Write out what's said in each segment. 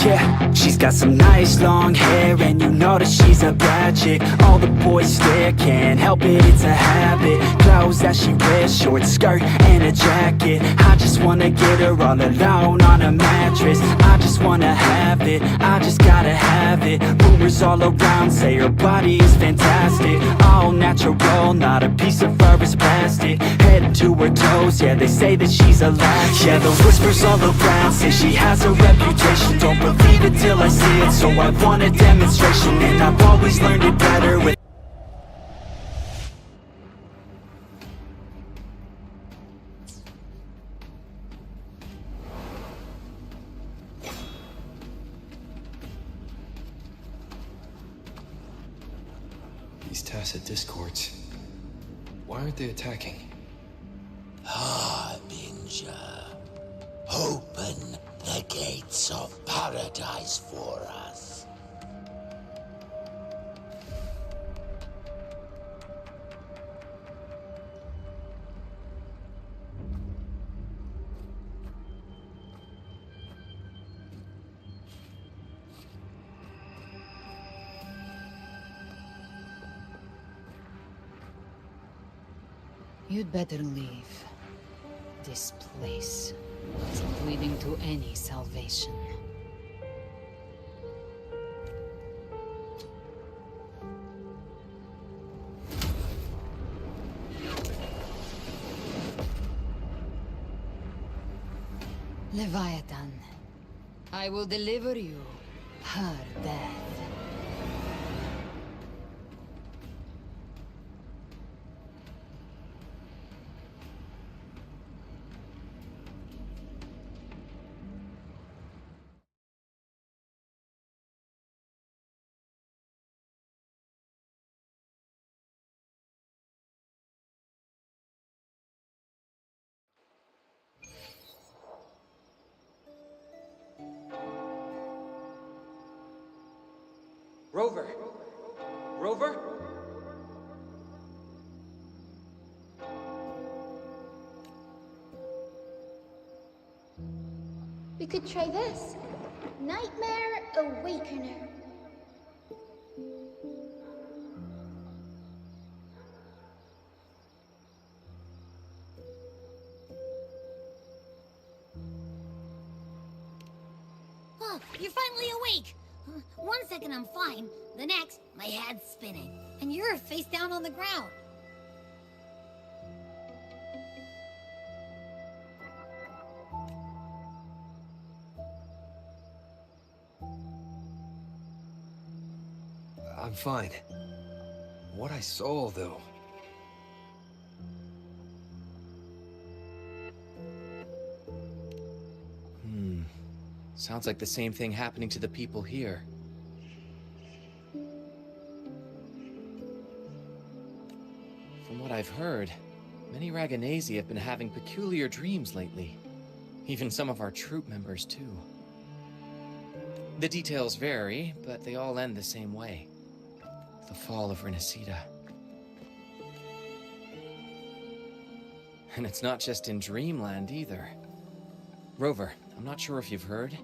Yeah, she's got some nice long hair, and you know that she's a bad chick. All the boys stare, can't help it, it's a habit. Clothes that she wears, short skirt and a jacket. I just wanna get her all alone on a mattress. I just wanna have it, I just gotta have it. Rumors all around say her body is fantastic. All natural, not a piece of fur is plastic. Head to her toes, yeah, they say that she's a latch. Yeah, the whispers all around say she has a reputation. Don't believe it till I see it, so I want a demonstration. And I've always learned it better with these tacit discords. Why aren't they attacking? Harbinger, open the gates of paradise for us. You'd better leave. This place isn't leading to any salvation. Leviathan, I will deliver you her death. Rover! Rover? We could try this. Nightmare Awakener. Oh, you're finally awake! 1 second I'm fine, the next, my head's spinning, and you're face down on the ground. I'm fine. What I saw, though... Sounds like the same thing happening to the people here. From what I've heard, many Raganesi have been having peculiar dreams lately. Even some of our troop members, too. The details vary, but they all end the same way. The fall of Renacida. And it's not just in Dreamland, either. Rover, I'm not sure if you've heard,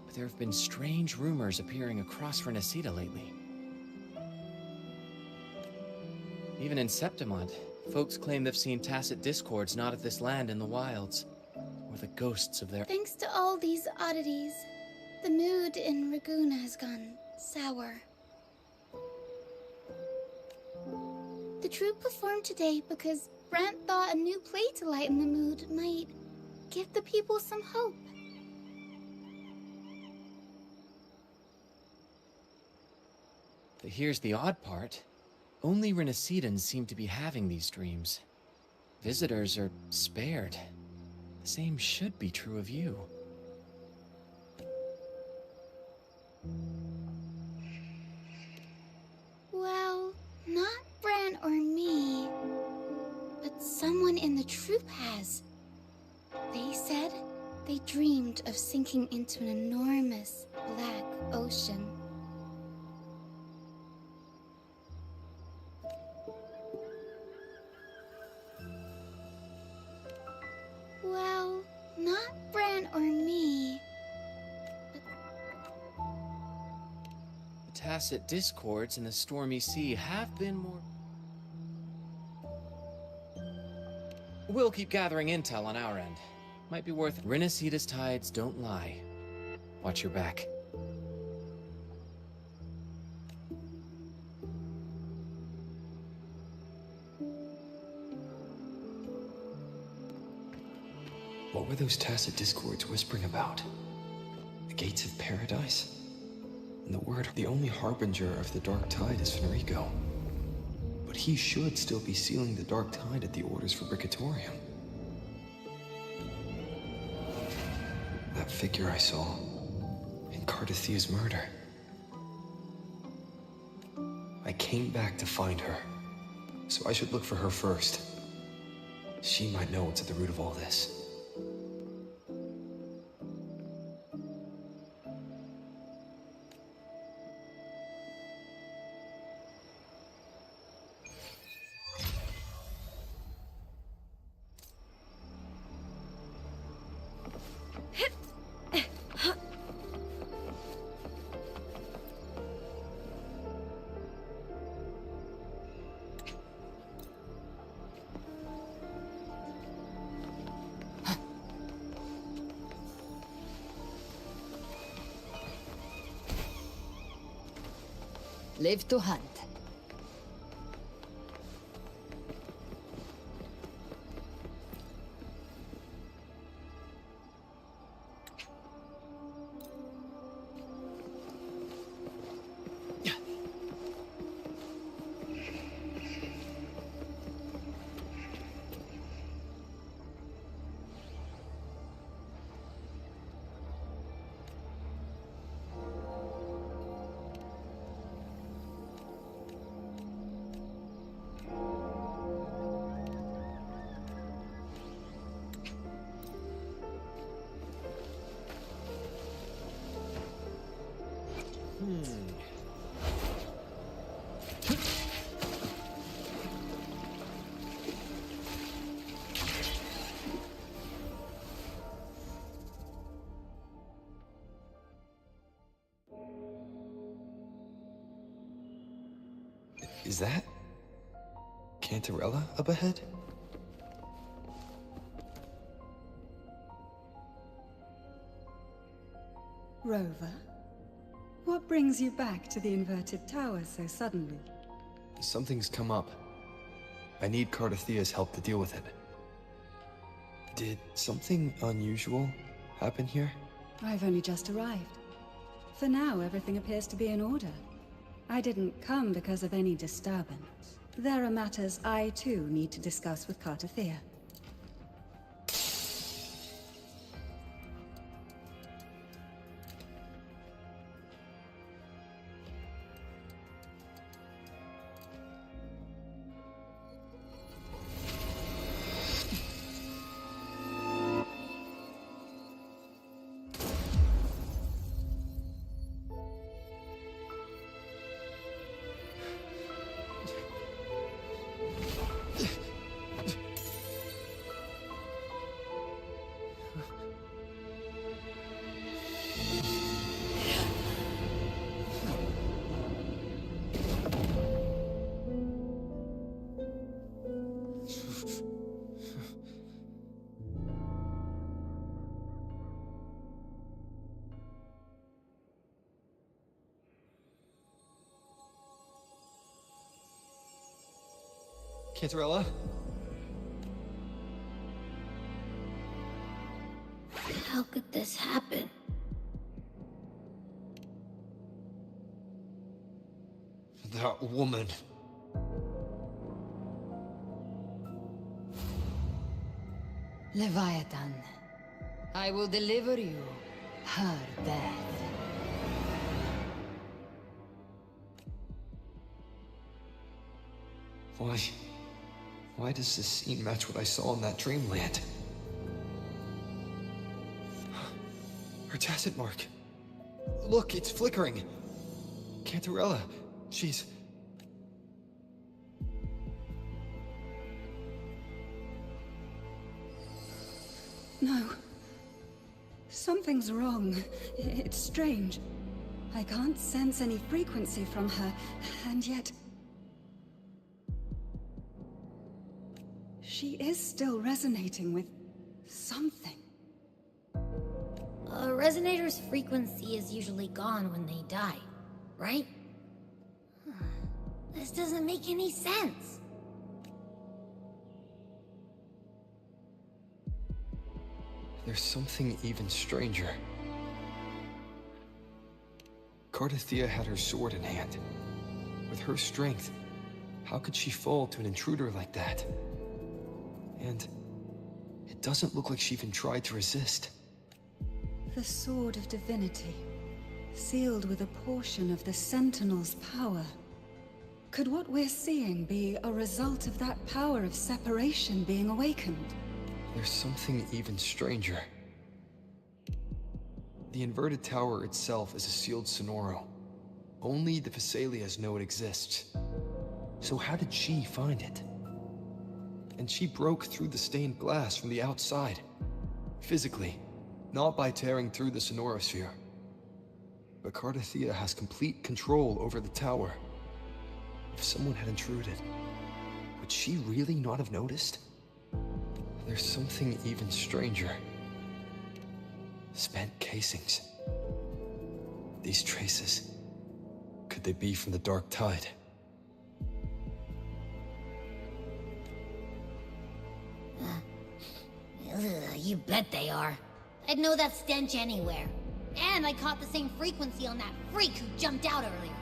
but there have been strange rumors appearing across Renacida lately. Even in Septimont, folks claim they've seen tacit discords not of this land in the wilds, or the ghosts of their... Thanks to all these oddities, the mood in Raguna has gone sour. The troupe performed today because Brent thought a new play to lighten the mood might give the people some hope. But here's the odd part. Only Renacidans seem to be having these dreams. Visitors are spared. The same should be true of you. Well, not Bran or me, but someone in the troupe has. They said they dreamed of sinking into an enormous black ocean. Well, not Bran or me, but The tacit discords in the stormy sea have been more... We'll keep gathering intel on our end. Might be worth... Renaceda's tides don't lie. Watch your back. What were those tacit discords whispering about? The gates of paradise? And the word, the only harbinger of the dark tide is Fenrico. But he should still be sealing the dark tide at the orders for Bricatorium. That figure I saw in Cardathia's murder. I came back to find her, so I should look for her first. She might know what's at the root of all this. Live to hunt. Is that Cantarella up ahead? Rover, what brings you back to the inverted tower so suddenly? Something's come up. I need Cardathia's help to deal with it. Did something unusual happen here? I've only just arrived. For now, everything appears to be in order. I didn't come because of any disturbance. There are matters I, too, need to discuss with Cartathea. Cantarella? How could this happen? That woman. Leviathan, I will deliver you her death. Why does this scene match what I saw in that dreamland? Her tacit mark. Look, it's flickering. Cantarella, she's... No. Something's wrong. It's strange. I can't sense any frequency from her, and yet... she is still resonating with something. A resonator's frequency is usually gone when they die, right? This doesn't make any sense. There's something even stranger. Cardathia had her sword in hand. With her strength, how could she fall to an intruder like that? And it doesn't look like she even tried to resist. The Sword of Divinity, sealed with a portion of the Sentinel's power. Could what we're seeing be a result of that power of separation being awakened? There's something even stranger. The inverted tower itself is a sealed sonoro. Only the Vesalias know it exists. So how did she find it? And she broke through the stained glass from the outside. Physically, not by tearing through the sonorosphere. But Cardathia has complete control over the tower. If someone had intruded, would she really not have noticed? There's something even stranger. Spent casings. These traces. Could they be from the Dark Tide? You bet they are. I'd know that stench anywhere. And I caught the same frequency on that freak who jumped out earlier.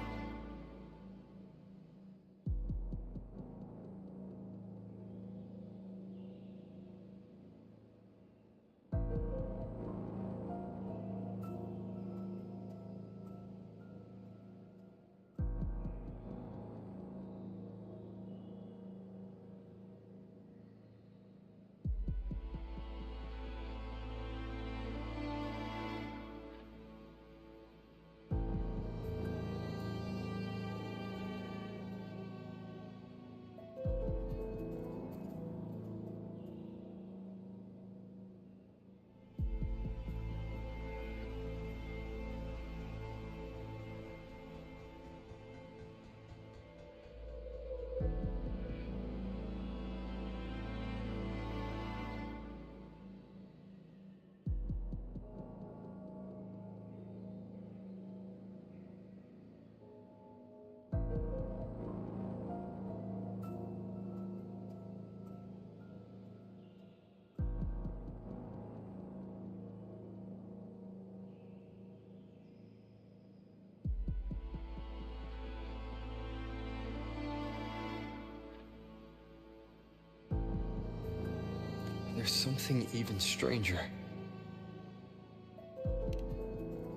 There's something even stranger.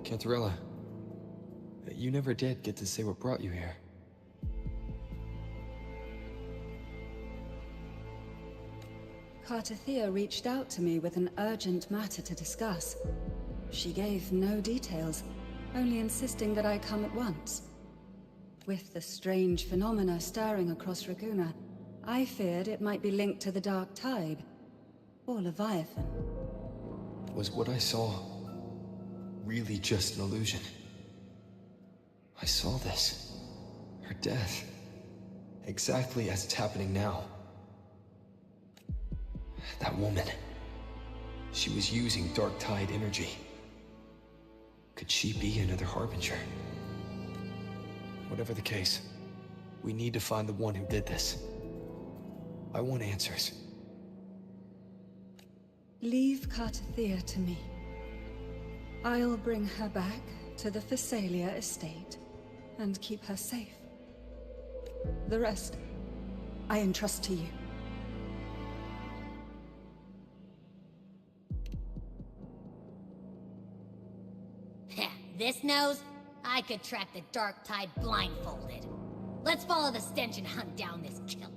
Cantarella, you never did get to say what brought you here. Cardathia reached out to me with an urgent matter to discuss. She gave no details, only insisting that I come at once. With the strange phenomena stirring across Raguna, I feared it might be linked to the Dark Tide, or Leviathan. Was what I saw really just an illusion? I saw this. Her death. Exactly as it's happening now. That woman. She was using Dark Tide energy. Could she be another Harbinger? Whatever the case, we need to find the one who did this. I want answers. Leave Cardathia to me. I'll bring her back to the Phasalia estate and keep her safe. The rest, I entrust to you. This nose? I could track the Dark Tide blindfolded. Let's follow the stench and hunt down this killer.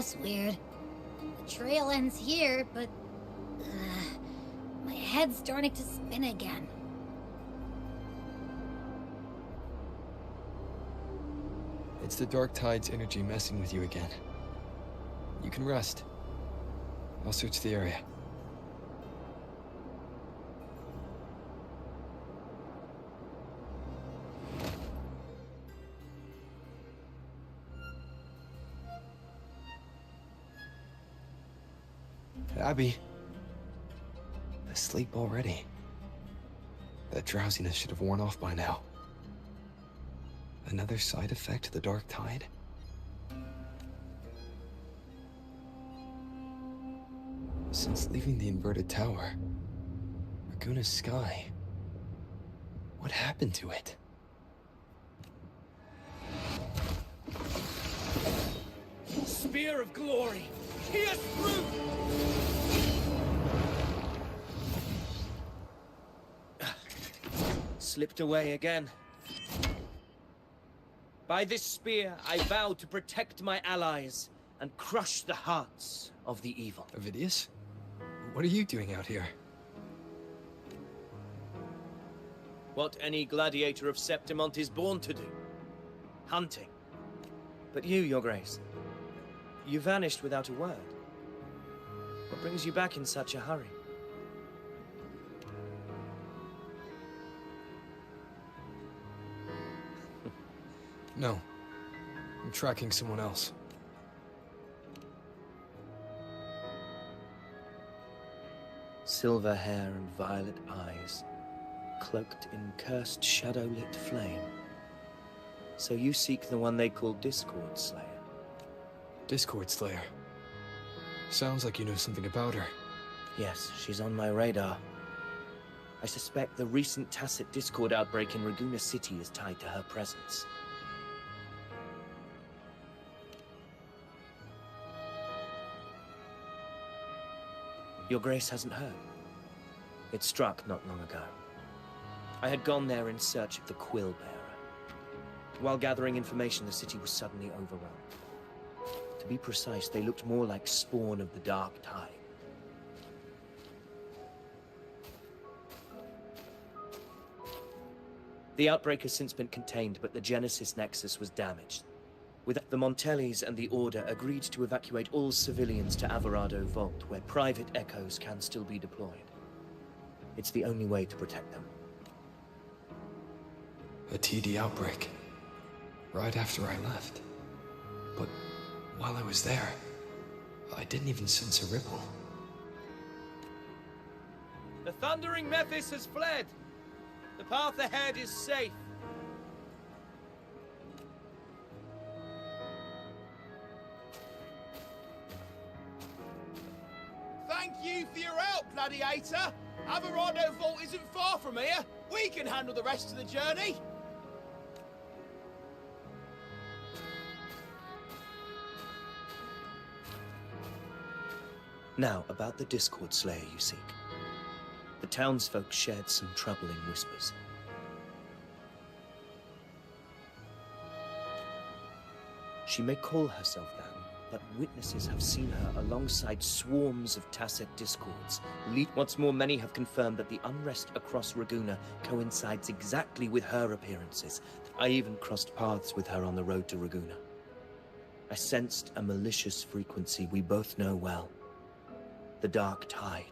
that's weird. The trail ends here, but... my head's starting to spin again. It's the Dark Tide's energy messing with you again. You can rest. I'll search the area. Abby. Asleep already. That drowsiness should have worn off by now. Another side effect of the Dark Tide? Since leaving the inverted tower, Raguna's sky, what happened to it? Spear of glory! Pierce through! Slipped away again. By this spear, I vow to protect my allies and crush the hearts of the evil. Avidius? What are you doing out here? What any gladiator of Septimont is born to do. Hunting. But you, Your Grace, you vanished without a word. What brings you back in such a hurry? No. I'm tracking someone else. Silver hair and violet eyes, cloaked in cursed shadow-lit flame. So you seek the one they call Discord Slayer. Discord Slayer. Sounds like you know something about her. Yes, she's on my radar. I suspect the recent tacit Discord outbreak in Raguna City is tied to her presence. Your Grace hasn't heard. It struck not long ago. I had gone there in search of the Quill Bearer. While gathering information, the city was suddenly overrun. To be precise, they looked more like spawn of the Dark Tide. The outbreak has since been contained, but the Genesis Nexus was damaged. With the Montellis and the Order agreed to evacuate all civilians to Alvarado Vault, where private echoes can still be deployed. It's the only way to protect them. A TD outbreak. Right after I left. But while I was there, I didn't even sense a ripple. The thundering Mephis has fled. The path ahead is safe. Thank you for your help, Gladiator. Alvarado Vault isn't far from here. We can handle the rest of the journey. Now, about the Discord Slayer you seek. The townsfolk shared some troubling whispers. She may call herself that, but witnesses have seen her alongside swarms of tacit discords. What's more, many have confirmed that the unrest across Raguna coincides exactly with her appearances. I even crossed paths with her on the road to Raguna. I sensed a malicious frequency we both know well. The Dark Tide.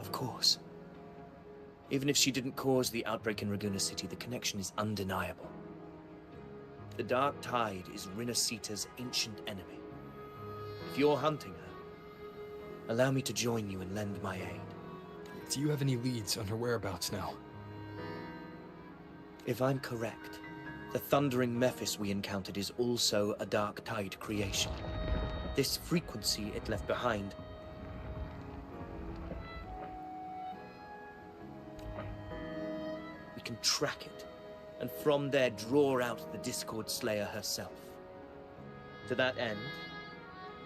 Of course. Even if she didn't cause the outbreak in Raguna City, the connection is undeniable. The Dark Tide is Rinasita's ancient enemy. If you're hunting her, allow me to join you and lend my aid. Do you have any leads on her whereabouts now? If I'm correct, the thundering Mephis we encountered is also a Dark Tide creation. This frequency it left behind... we can track it, and from there draw out the Discord Slayer herself. To that end,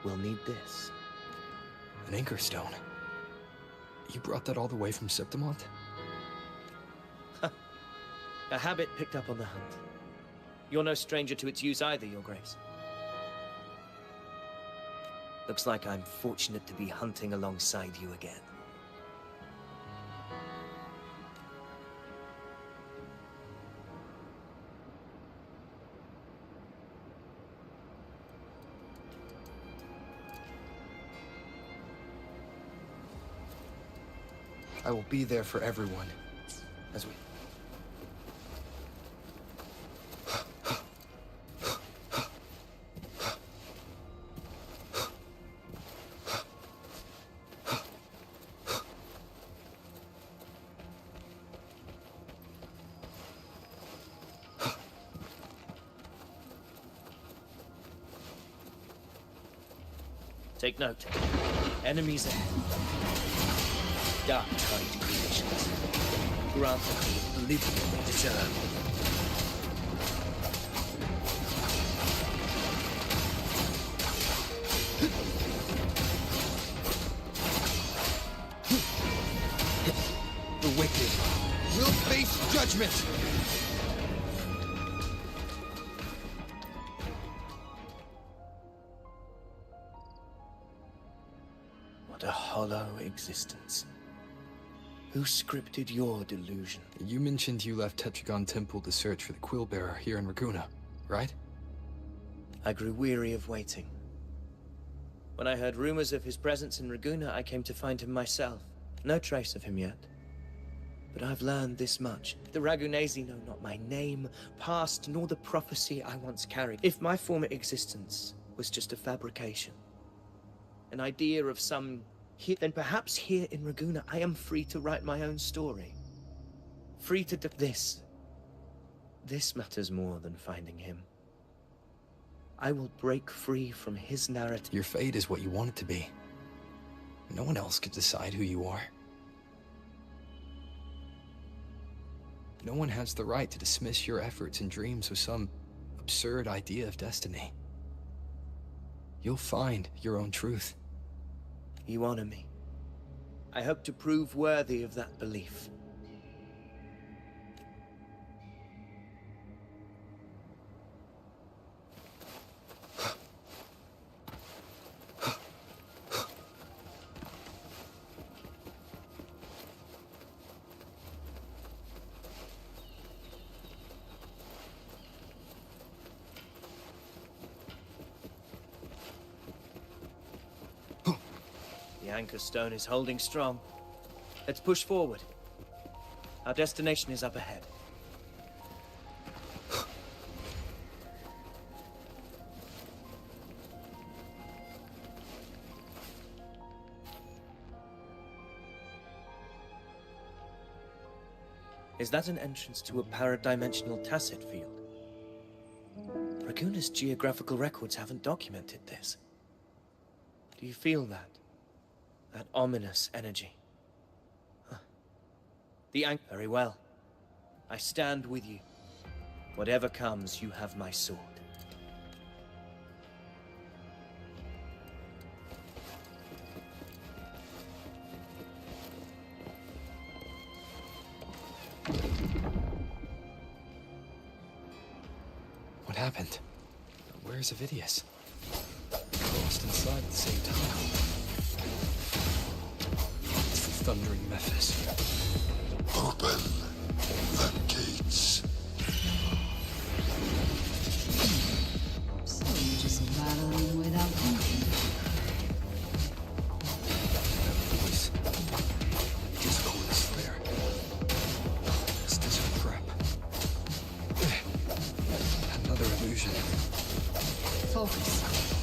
we'll need this. An Anchor Stone? You brought that all the way from Septimont? A habit picked up on the hunt. You're no stranger to its use either, Your Grace. Looks like I'm fortunate to be hunting alongside you again. I will be there for everyone. As we... Take note. Enemies ahead. Dark Tide creations. Grant the oblivion they deserve. The wicked will face judgment! What a hollow existence. Who scripted your delusion? You mentioned you left Tetragon Temple to search for the Quill Bearer here in Raguna, right? I grew weary of waiting. When I heard rumors of his presence in Raguna, I came to find him myself. No trace of him yet. But I've learned this much. The Ragunesi know not my name, past, nor the prophecy I once carried. If my former existence was just a fabrication, an idea of some here, then perhaps here in Raguna I am free to write my own story. Free to do this. This matters more than finding him. I will break free from his narrative. Your fate is what you want it to be. No one else could decide who you are. No one has the right to dismiss your efforts and dreams with some absurd idea of destiny. You'll find your own truth. You honor me. I hope to prove worthy of that belief. The anchor stone is holding strong. Let's push forward. Our destination is up ahead. Is that an entrance to a paradimensional tacit field? Raguna's geographical records haven't documented this. Do you feel that? That ominous energy? Huh. The anchor. Very well. I stand with you. Whatever comes, you have my sword. What happened? Where's Avidius? Lost inside at the same time. It's the thundering Mephis. Open the gates. So you just battling without thinking. That voice. Discord is there. Is this a trap? Another illusion. Focus.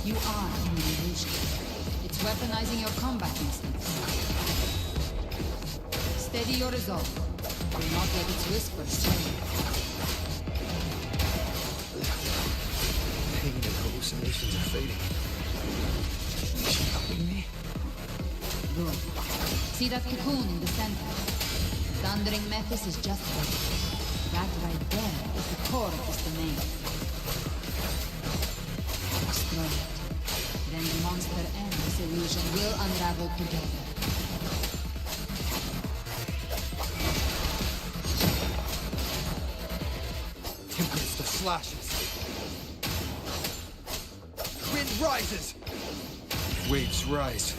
You are an illusion. It's weaponizing your combat instincts. Steady your resolve. Do not let its whispers sway you. Pain and hallucinations are fading. Is she helping me? Good. See that cocoon in the center? Thundering Mephis is just there. That right there is the core of this domain. Destroy it. Then the monster and this illusion will unravel together. Tempest of slashes. Wind rises. Waves rise.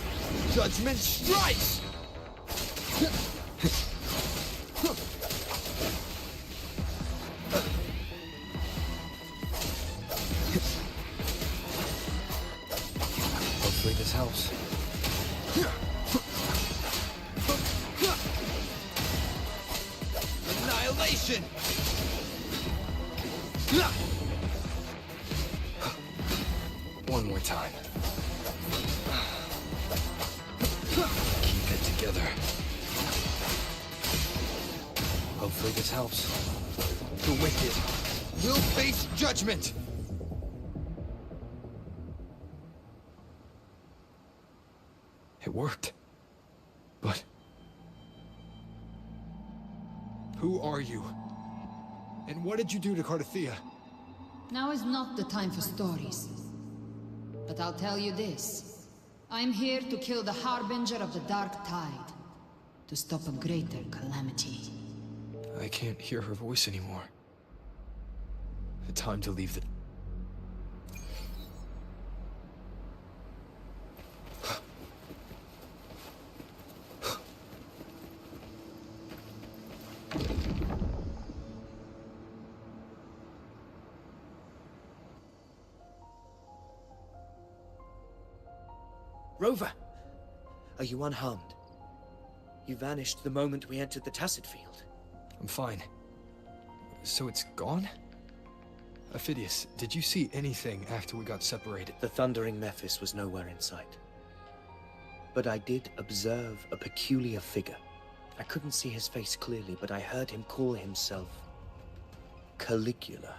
Judgment strikes! Hopefully this helps. Annihilation! One more time. Keep it together. Hopefully this helps. The wicked will face judgment! It worked. But... who are you? And what did you do to Cardathea? Now is not the time for stories. But I'll tell you this. I'm here to kill the Harbinger of the Dark Tide. To stop a greater calamity. I can't hear her voice anymore. Time to leave the... Rover! Are you unharmed? You vanished the moment we entered the Tacet Field. I'm fine. So it's gone? Ophidius, did you see anything after we got separated? The thundering Mephis was nowhere in sight. But I did observe a peculiar figure. I couldn't see his face clearly, but I heard him call himself Caligula.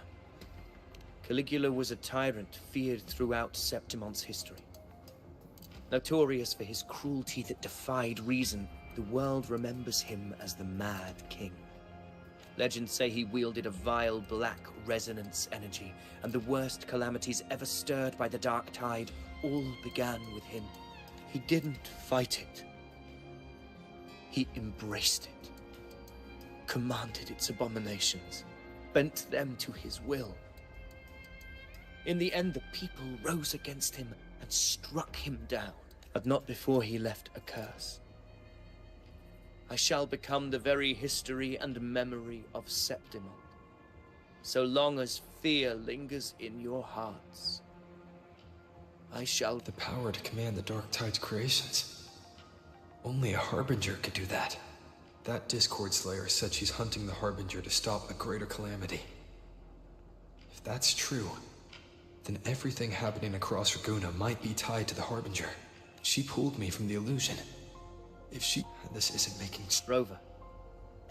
Caligula was a tyrant feared throughout Septimon's history. Notorious for his cruelty that defied reason, the world remembers him as the Mad King. Legends say he wielded a vile black resonance energy, and the worst calamities ever stirred by the Dark Tide all began with him. He didn't fight it. He embraced it, commanded its abominations, bent them to his will. In the end, the people rose against him and struck him down, but not before he left a curse. I shall become the very history and memory of Septimon, so long as fear lingers in your hearts. I shall... The power to command the Dark Tide's creations. Only a Harbinger could do that. That Discord Slayer said she's hunting the Harbinger to stop a greater calamity. If that's true, then everything happening across Raguna might be tied to the Harbinger. She pulled me from the illusion. If she... This isn't making... Rover,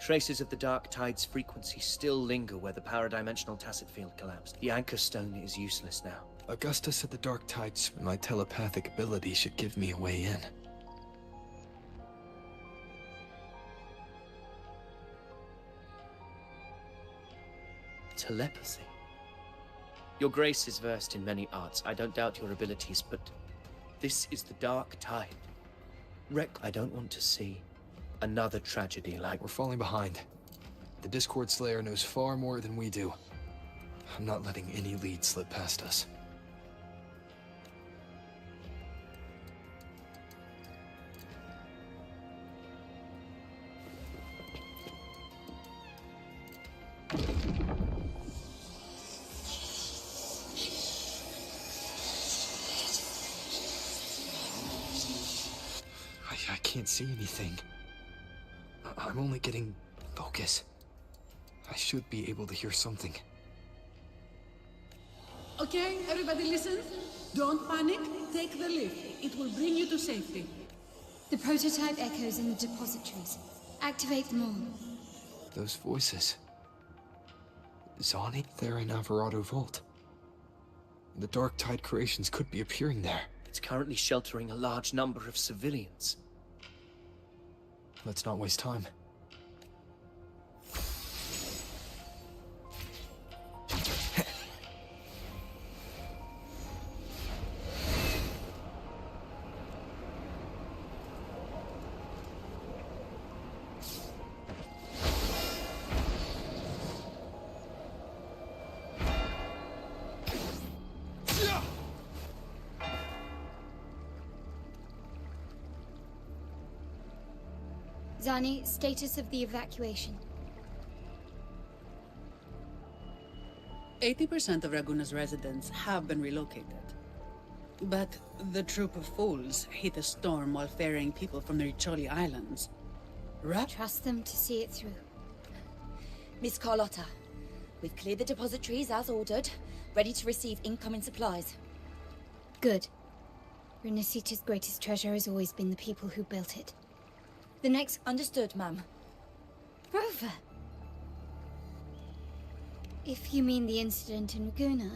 traces of the Dark Tide's frequency still linger where the paradimensional Tacet Field collapsed. The Anchor Stone is useless now. Augusta said the Dark Tide's... My telepathic ability should give me a way in. Telepathy? Your Grace is versed in many arts. I don't doubt your abilities, but this is the Dark Tide. I don't want to see another tragedy like... We're falling behind. The Discord Slayer knows far more than we do. I'm not letting any lead slip past us. I can't see anything. I'm only getting focus. I should be able to hear something. Okay, everybody listen. Don't panic. Take the lift. It will bring you to safety. The prototype echoes in the depositories. Activate them all. Those voices. Zani, they're in Alvarado Vault. The Dark Tide creations could be appearing there. It's currently sheltering a large number of civilians. Let's not waste time. Zani, status of the evacuation. 80% of Raguna's residents have been relocated. But the troop of fools hit a storm while ferrying people from the Riccioli Islands. Trust them to see it through. Miss Carlotta, we've cleared the depositories as ordered, ready to receive incoming supplies. Good. Renacita's greatest treasure has always been the people who built it. The next... Understood, ma'am. Rover! If you mean the incident in Raguna,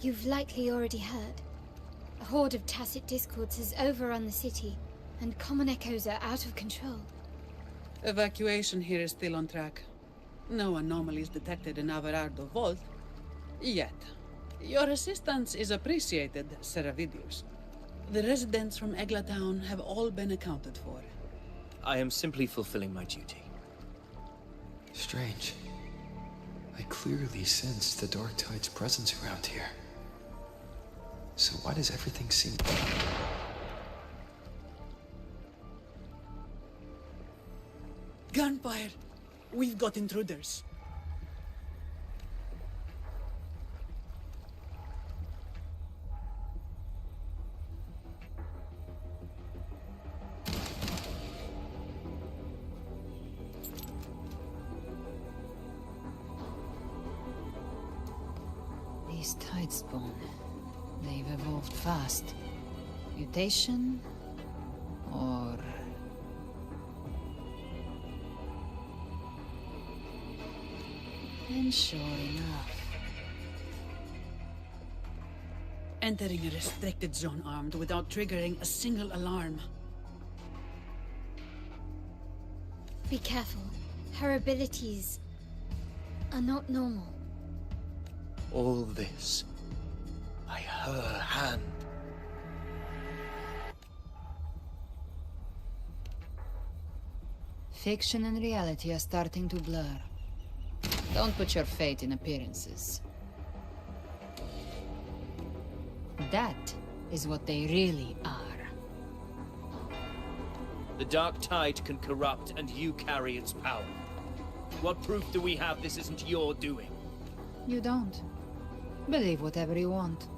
you've likely already heard. A horde of Tacet Discords has overrun the city, and common echoes are out of control. Evacuation here is still on track. No anomalies detected in Averardo Vault. Yet. Your assistance is appreciated, Seravidius. The residents from Egla Town have all been accounted for. I am simply fulfilling my duty. Strange. I clearly sense the Dark Tide's presence around here. So why does everything seem... Gunfire! We've got intruders. These Tidespawn, they've evolved fast. Mutation? Or... And sure enough... Entering a restricted zone armed without triggering a single alarm. Be careful. Her abilities are not normal. All this by her hand. Fiction and reality are starting to blur. Don't put your faith in appearances. That is what they really are. The Dark Tide can corrupt, and you carry its power. What proof do we have this isn't your doing? You don't. Believe whatever you want.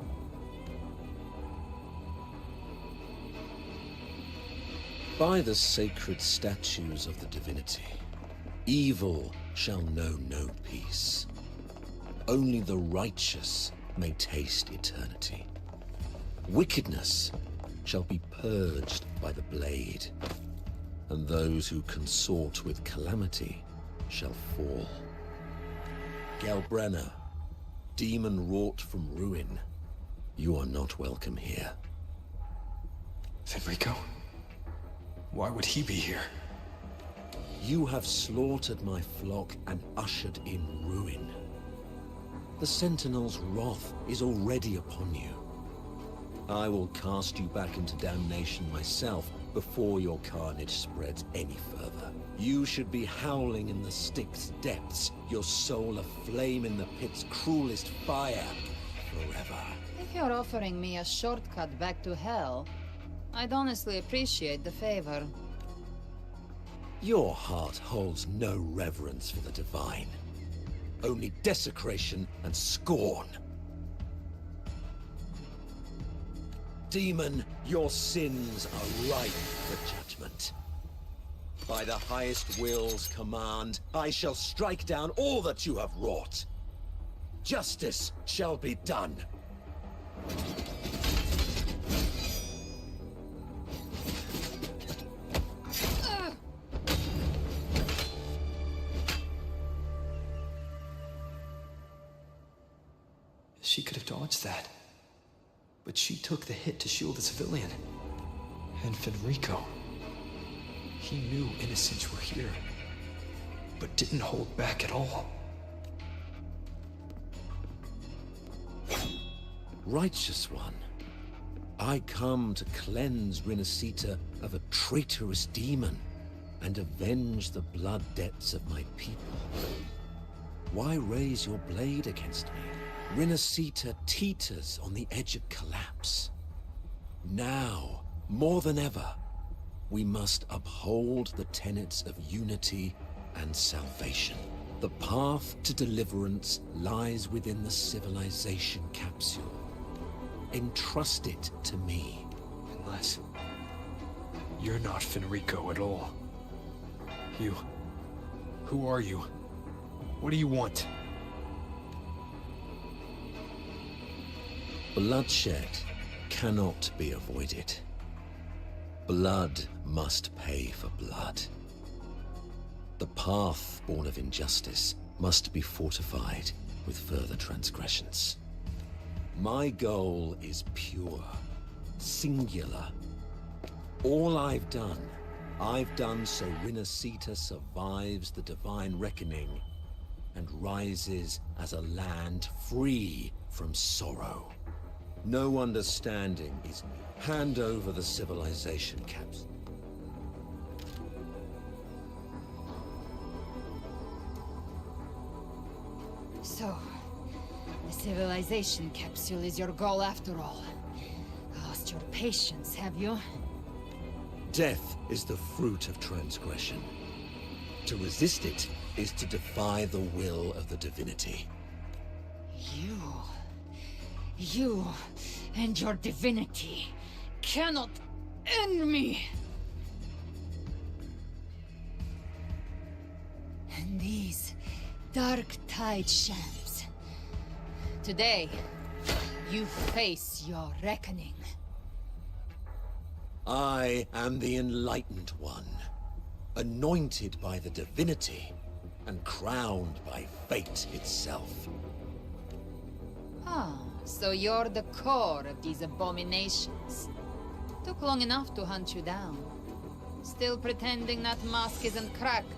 By the sacred statues of the divinity, evil shall know no peace. Only the righteous may taste eternity. Wickedness shall be purged by the blade, and those who consort with calamity shall fall. Gelbrenna, demon wrought from ruin, you are not welcome here. Fenrico? Why would he be here? You have slaughtered my flock and ushered in ruin. The Sentinel's wrath is already upon you. I will cast you back into damnation myself before your carnage spreads any further. You should be howling in the Styx depths, your soul aflame in the pit's cruelest fire, forever. If you're offering me a shortcut back to hell, I'd honestly appreciate the favor. Your heart holds no reverence for the divine. Only desecration and scorn. Demon, your sins are ripe for judgment. By the highest will's command, I shall strike down all that you have wrought. Justice shall be done. She could have dodged that. But she took the hit to shield a civilian. And Fenrico. He knew innocents were here, but didn't hold back at all. Righteous one, I come to cleanse Renacita of a traitorous demon and avenge the blood debts of my people. Why raise your blade against me? Renacita teeters on the edge of collapse. Now, more than ever, We must uphold the tenets of unity and salvation. The path to deliverance lies within the civilization capsule. Entrust it to me. Unless... you're not Fenrico at all. You... who are you? What do you want? Bloodshed cannot be avoided. Blood must pay for blood. The path born of injustice must be fortified with further transgressions. My goal is pure, singular. All I've done so Rinascita survives the divine reckoning and rises as a land free from sorrow. No understanding is needed. Hand over the civilization capsule. So, the civilization capsule is your goal after all. Lost your patience, have you? Death is the fruit of transgression. To resist it is to defy the will of the divinity. You and your divinity cannot end me! And these Dark Tide shams. Today, you face your reckoning. I am the Enlightened One, anointed by the divinity, and crowned by fate itself. Ah, so you're the core of these abominations. Took long enough to hunt you down. Still pretending that mask isn't cracked.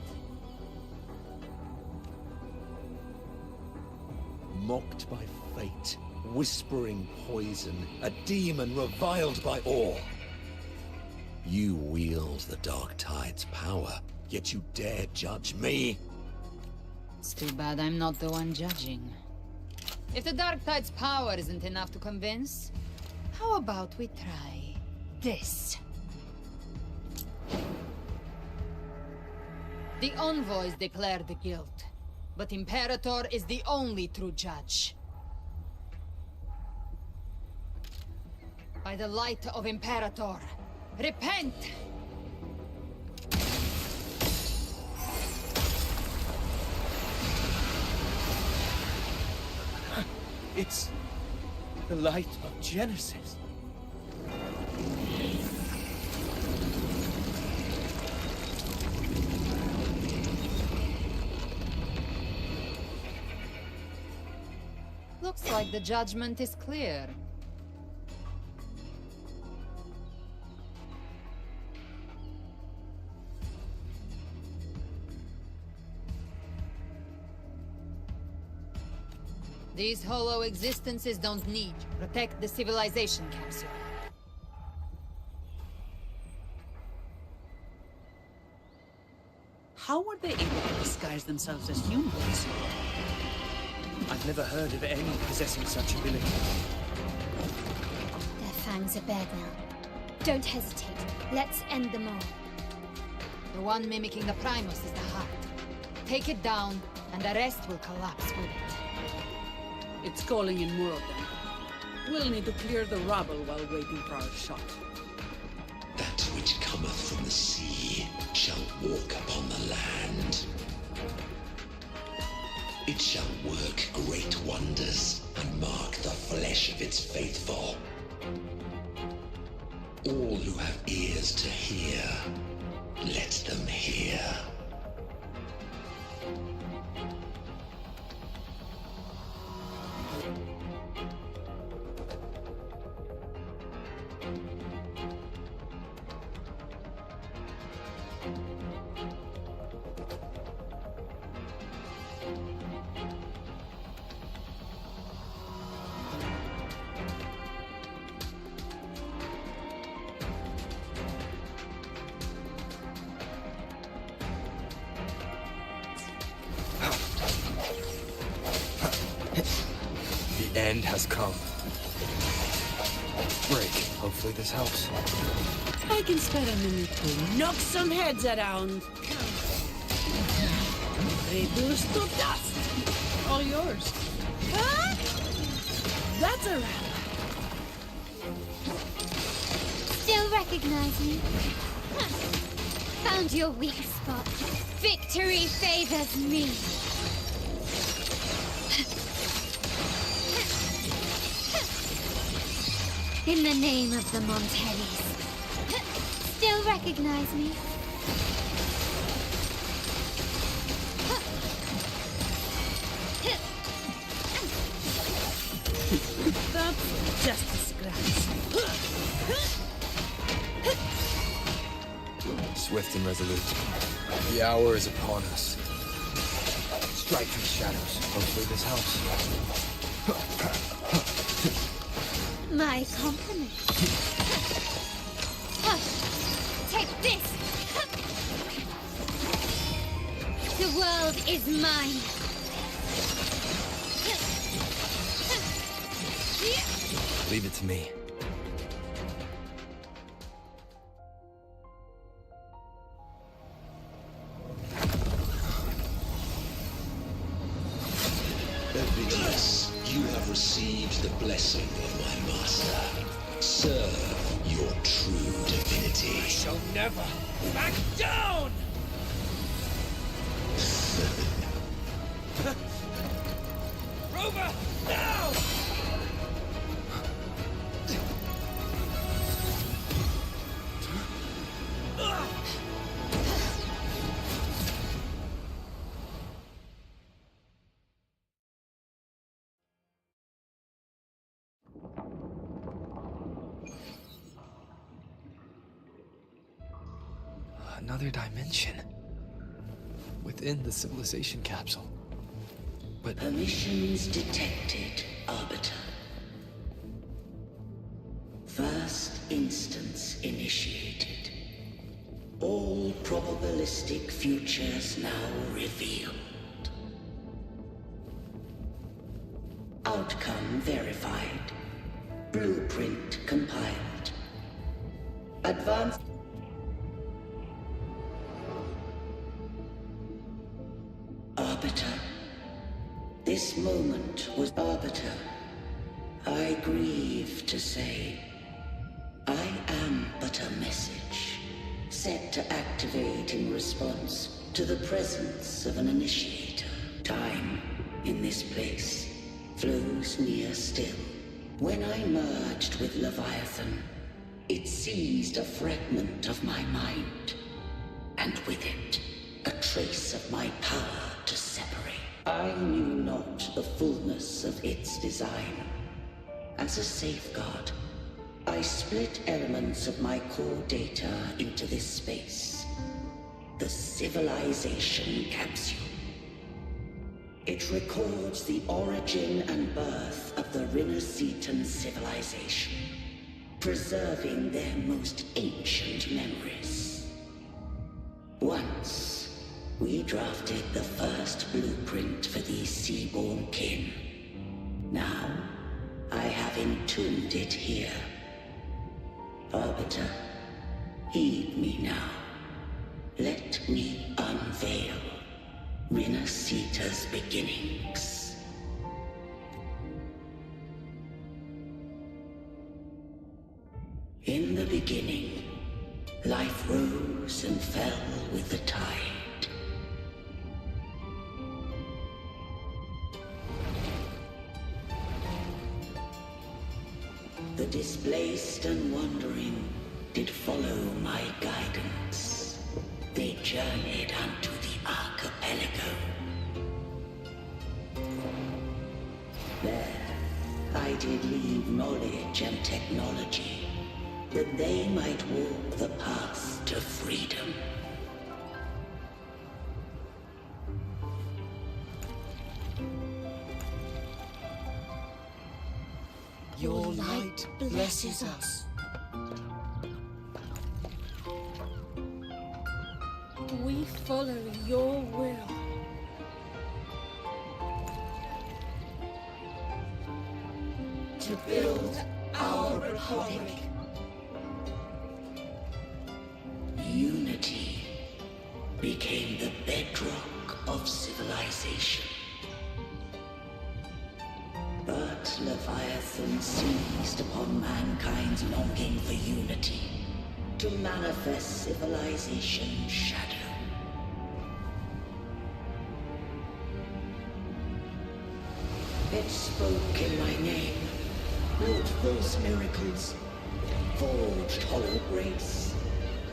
Mocked by fate, whispering poison, a demon reviled by all. You wield the Dark Tide's power, yet you dare judge me? It's too bad I'm not the one judging. If the Dark Tide's power isn't enough to convince, how about we try this? The envoys declared the guilt, but Imperator is the only true judge. By the light of Imperator, repent! It's the light of Genesis. Looks like the judgment is clear. These hollow existences don't need you. Protect the civilization capsule. How were they able to disguise themselves as humans? I've never heard of any possessing such ability. Their fangs are bared now. Don't hesitate. Let's end them all. The one mimicking the Primus is the heart. Take it down, and the rest will collapse with it. It's calling in more of them. We'll need to clear the rubble while waiting for our shot. That which cometh from the sea shall walk upon the land. It shall work great wonders and mark the flesh of its faithful. All who have ears to hear, let them hear. The end has come. Break. Hopefully this helps. I can spare a minute to knock some heads around. Reduce to dust. All yours. Huh? That's a wrap. Still recognize me? Huh. Found your weak spot. Victory favors me. In the name of the Montellis. Still recognize me? That's just a scratch. Swift and resolute. The hour is upon us. Strike through the shadows. Hopefully this helps. My compliments. Take this! The world is mine! Leave it to me. Thus, you have received the blessing of my master. Serve your true divinity. I shall never back down! Rover, now! Another dimension. Within the civilization capsule. But Permissions detected, Arbiter. First instance initiated. All probabilistic futures now revealed. Outcome verified. Blueprint compiled. Advanced. Arbiter. This moment was Arbiter. I grieve to say, I am but a message, set to activate in response to the presence of an initiator. Time, in this place, flows near still. When I merged with Leviathan, it seized a fragment of my mind, and with it, a trace of my power to separate. I knew not the fullness of its design. As a safeguard, I split elements of my core data into this space. The civilization capsule. It records the origin and birth of the Rinascitan civilization, preserving their most ancient memories. Once, we drafted the first blueprint for these seaborn kin. Now, I have entombed it here. Arbiter, heed me now. Let me unveil Rinascita's beginnings. In the beginning, life rose and fell with the tide. The displaced and wandering did follow my guidance. They journeyed unto the archipelago. There, I did leave knowledge and technology, that they might walk the path to freedom. Your light blesses us. We follow your will. To build our republic. Unity became the bedrock of civilization. But Leviathan seized upon mankind's longing for unity to manifest civilization's shadow. It spoke in my name, wrought those miracles, forged hollow grace,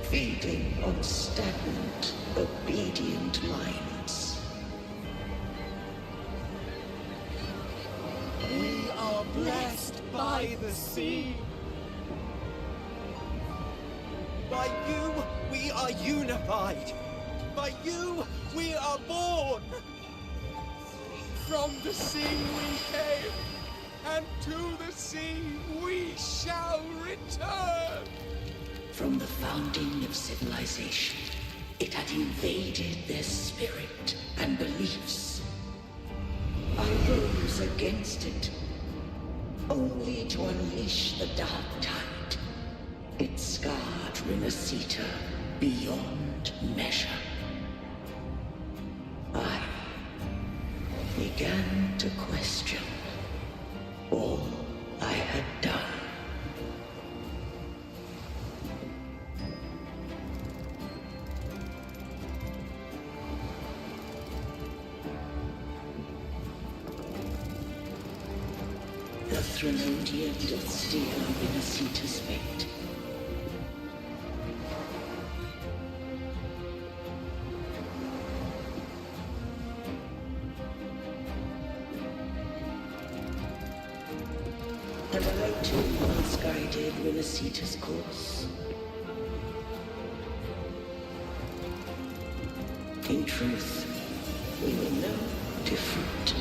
feeding on stagnant, obedient minds. We are blessed by the sea. By you, we are unified. By you, we are born. From the sea we came, and to the sea we shall return. From the founding of civilization, it had invaded their spirit and beliefs. I rose against it, only to unleash the dark tide. It scarred Rinasita beyond measure. I began to question all I had done. The Threnodian doth steer Rinasita's fate. And I too once guided Rinasita's course. In truth, we were no different.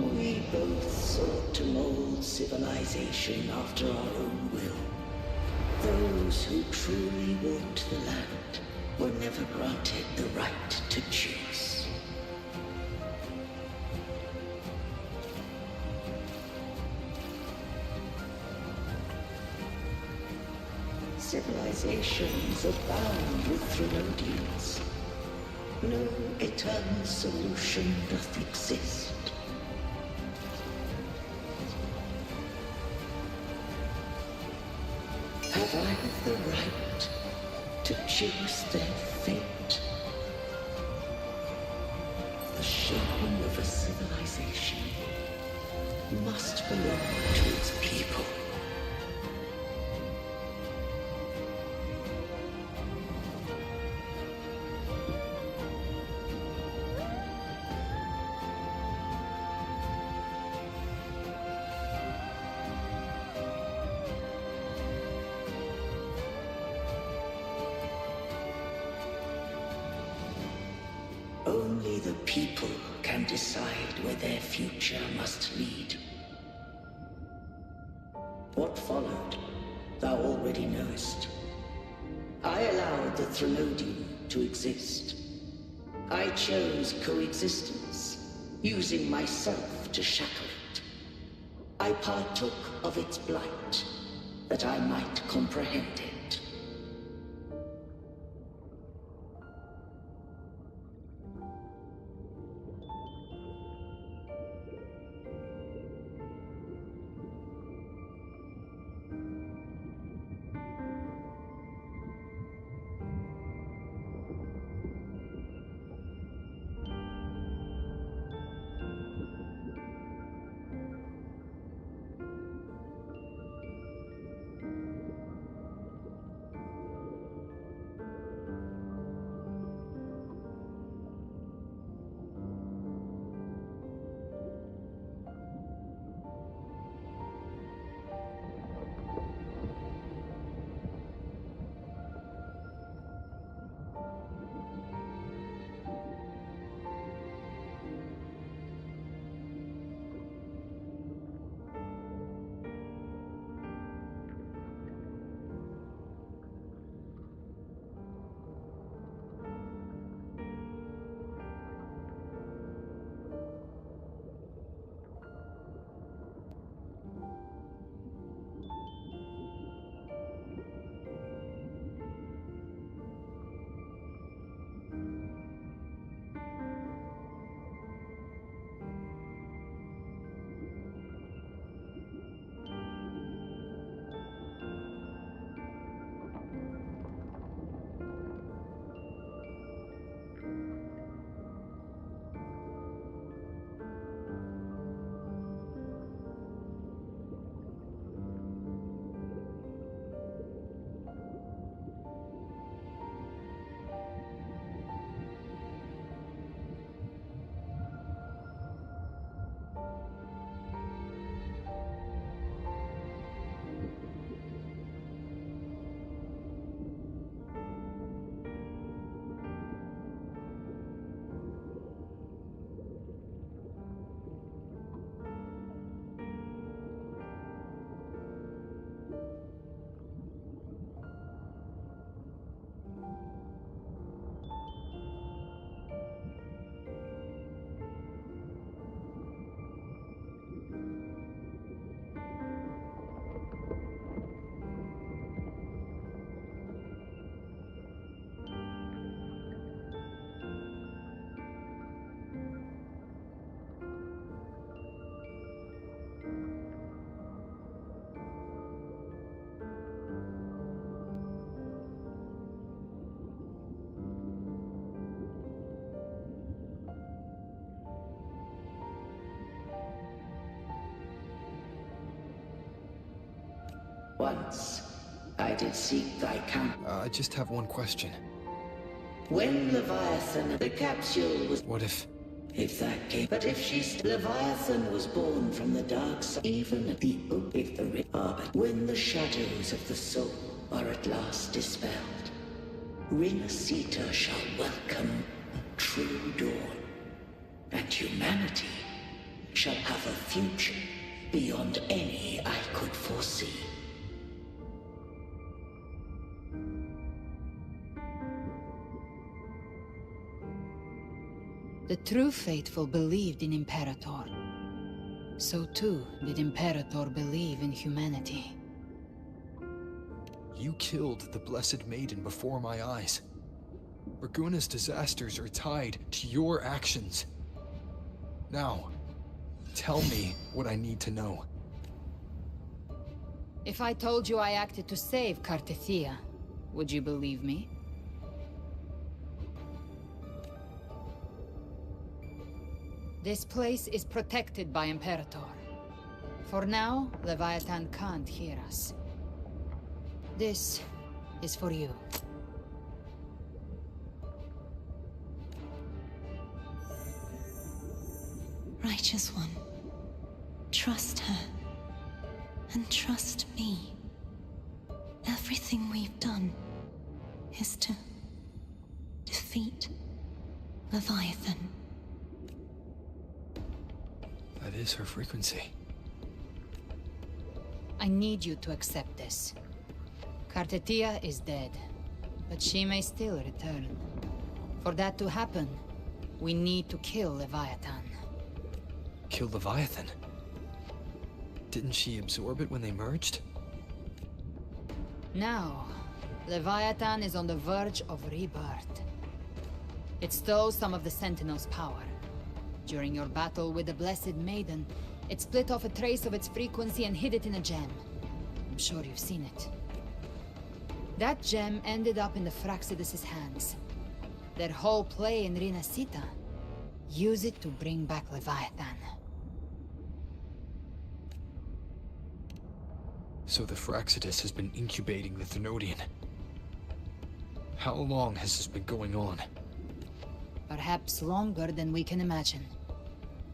We both sought to mold civilization after our own will. Those who truly walked the land were never granted the right to choose. Civilizations abound with Threnodians. No eternal solution doth exist. Have I the right to choose their fate? The shaping of a civilization must belong to its people. Only the people can decide where their future must lead. What followed, thou already knowest. I allowed the Threnodian to exist. I chose coexistence, using myself to shackle it. I partook of its blight, that I might comprehend it. Once I did seek thy count. I just have one question. When Leviathan, the capsule was... What if... If that came... But if she's... Leviathan was born from the dark side. Even at the opening of the harbor. When the shadows of the soul are at last dispelled, Rinasita shall welcome a true dawn. And humanity shall have a future beyond any I could foresee. The true faithful believed in Imperator. So too did Imperator believe in humanity. You killed the Blessed Maiden before my eyes. Raguna's disasters are tied to your actions. Now, tell me what I need to know. If I told you I acted to save Cartethia, would you believe me? This place is protected by Imperator. For now, Leviathan can't hear us. This is for you. Righteous One, trust her, and trust me. Everything we've done is to defeat Leviathan. That is her frequency. I need you to accept this. Cartethia is dead, but she may still return. For that to happen, we need to kill Leviathan. Kill Leviathan? Didn't she absorb it when they merged? Now, Leviathan is on the verge of rebirth. It stole some of the Sentinel's power. During your battle with the Blessed Maiden, it split off a trace of its frequency and hid it in a gem. I'm sure you've seen it. That gem ended up in the Fraxidus' hands. Their whole play in Rinasita. Use it to bring back Leviathan. So the Fraxidus has been incubating the Thenodian. How long has this been going on? Perhaps longer than we can imagine.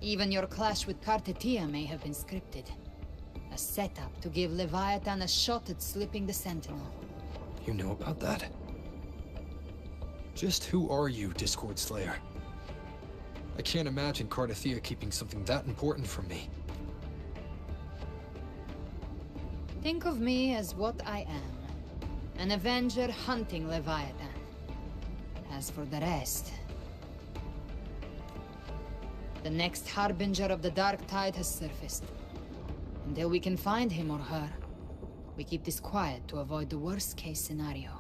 Even your clash with Cartethia may have been scripted. A setup to give Leviathan a shot at slipping the Sentinel. You know about that? Just who are you, Discord Slayer? I can't imagine Cartethia keeping something that important from me. Think of me as what I am. An Avenger hunting Leviathan. As for the rest... The next Harbinger of the Dark Tide has surfaced. Until we can find him or her, we keep this quiet to avoid the worst-case scenario.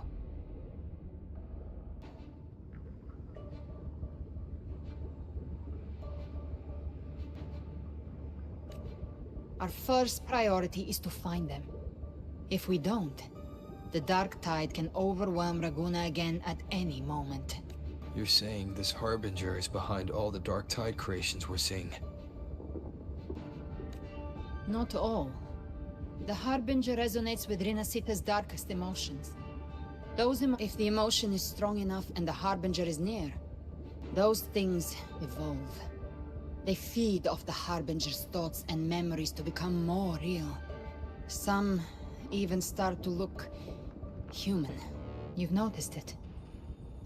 Our first priority is to find them. If we don't, the Dark Tide can overwhelm Raguna again at any moment. You're saying this Harbinger is behind all the Dark Tide creations we're seeing? Not all. The Harbinger resonates with Rinasita's darkest emotions. If the emotion is strong enough and the Harbinger is near, those things evolve. They feed off the Harbinger's thoughts and memories to become more real. Some even start to look human. You've noticed it.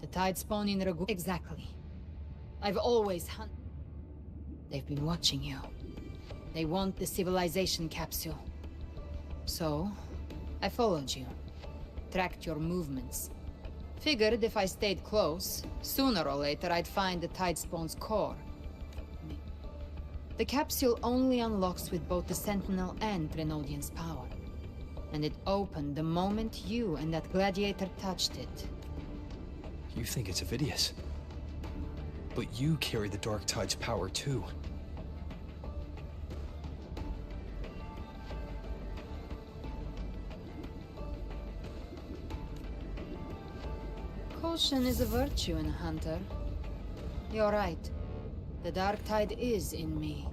The Tide spawn in Ragu... Exactly. I've always They've been watching you. They want the civilization capsule. So, I followed you. Tracked your movements. Figured if I stayed close, sooner or later I'd find the Tide spawn's core. The capsule only unlocks with both the Sentinel and Thenodian's power. And it opened the moment you and that gladiator touched it. You think it's Avidius. But you carry the Dark Tide's power too. Caution is a virtue in a hunter. You're right. The Dark Tide is in me.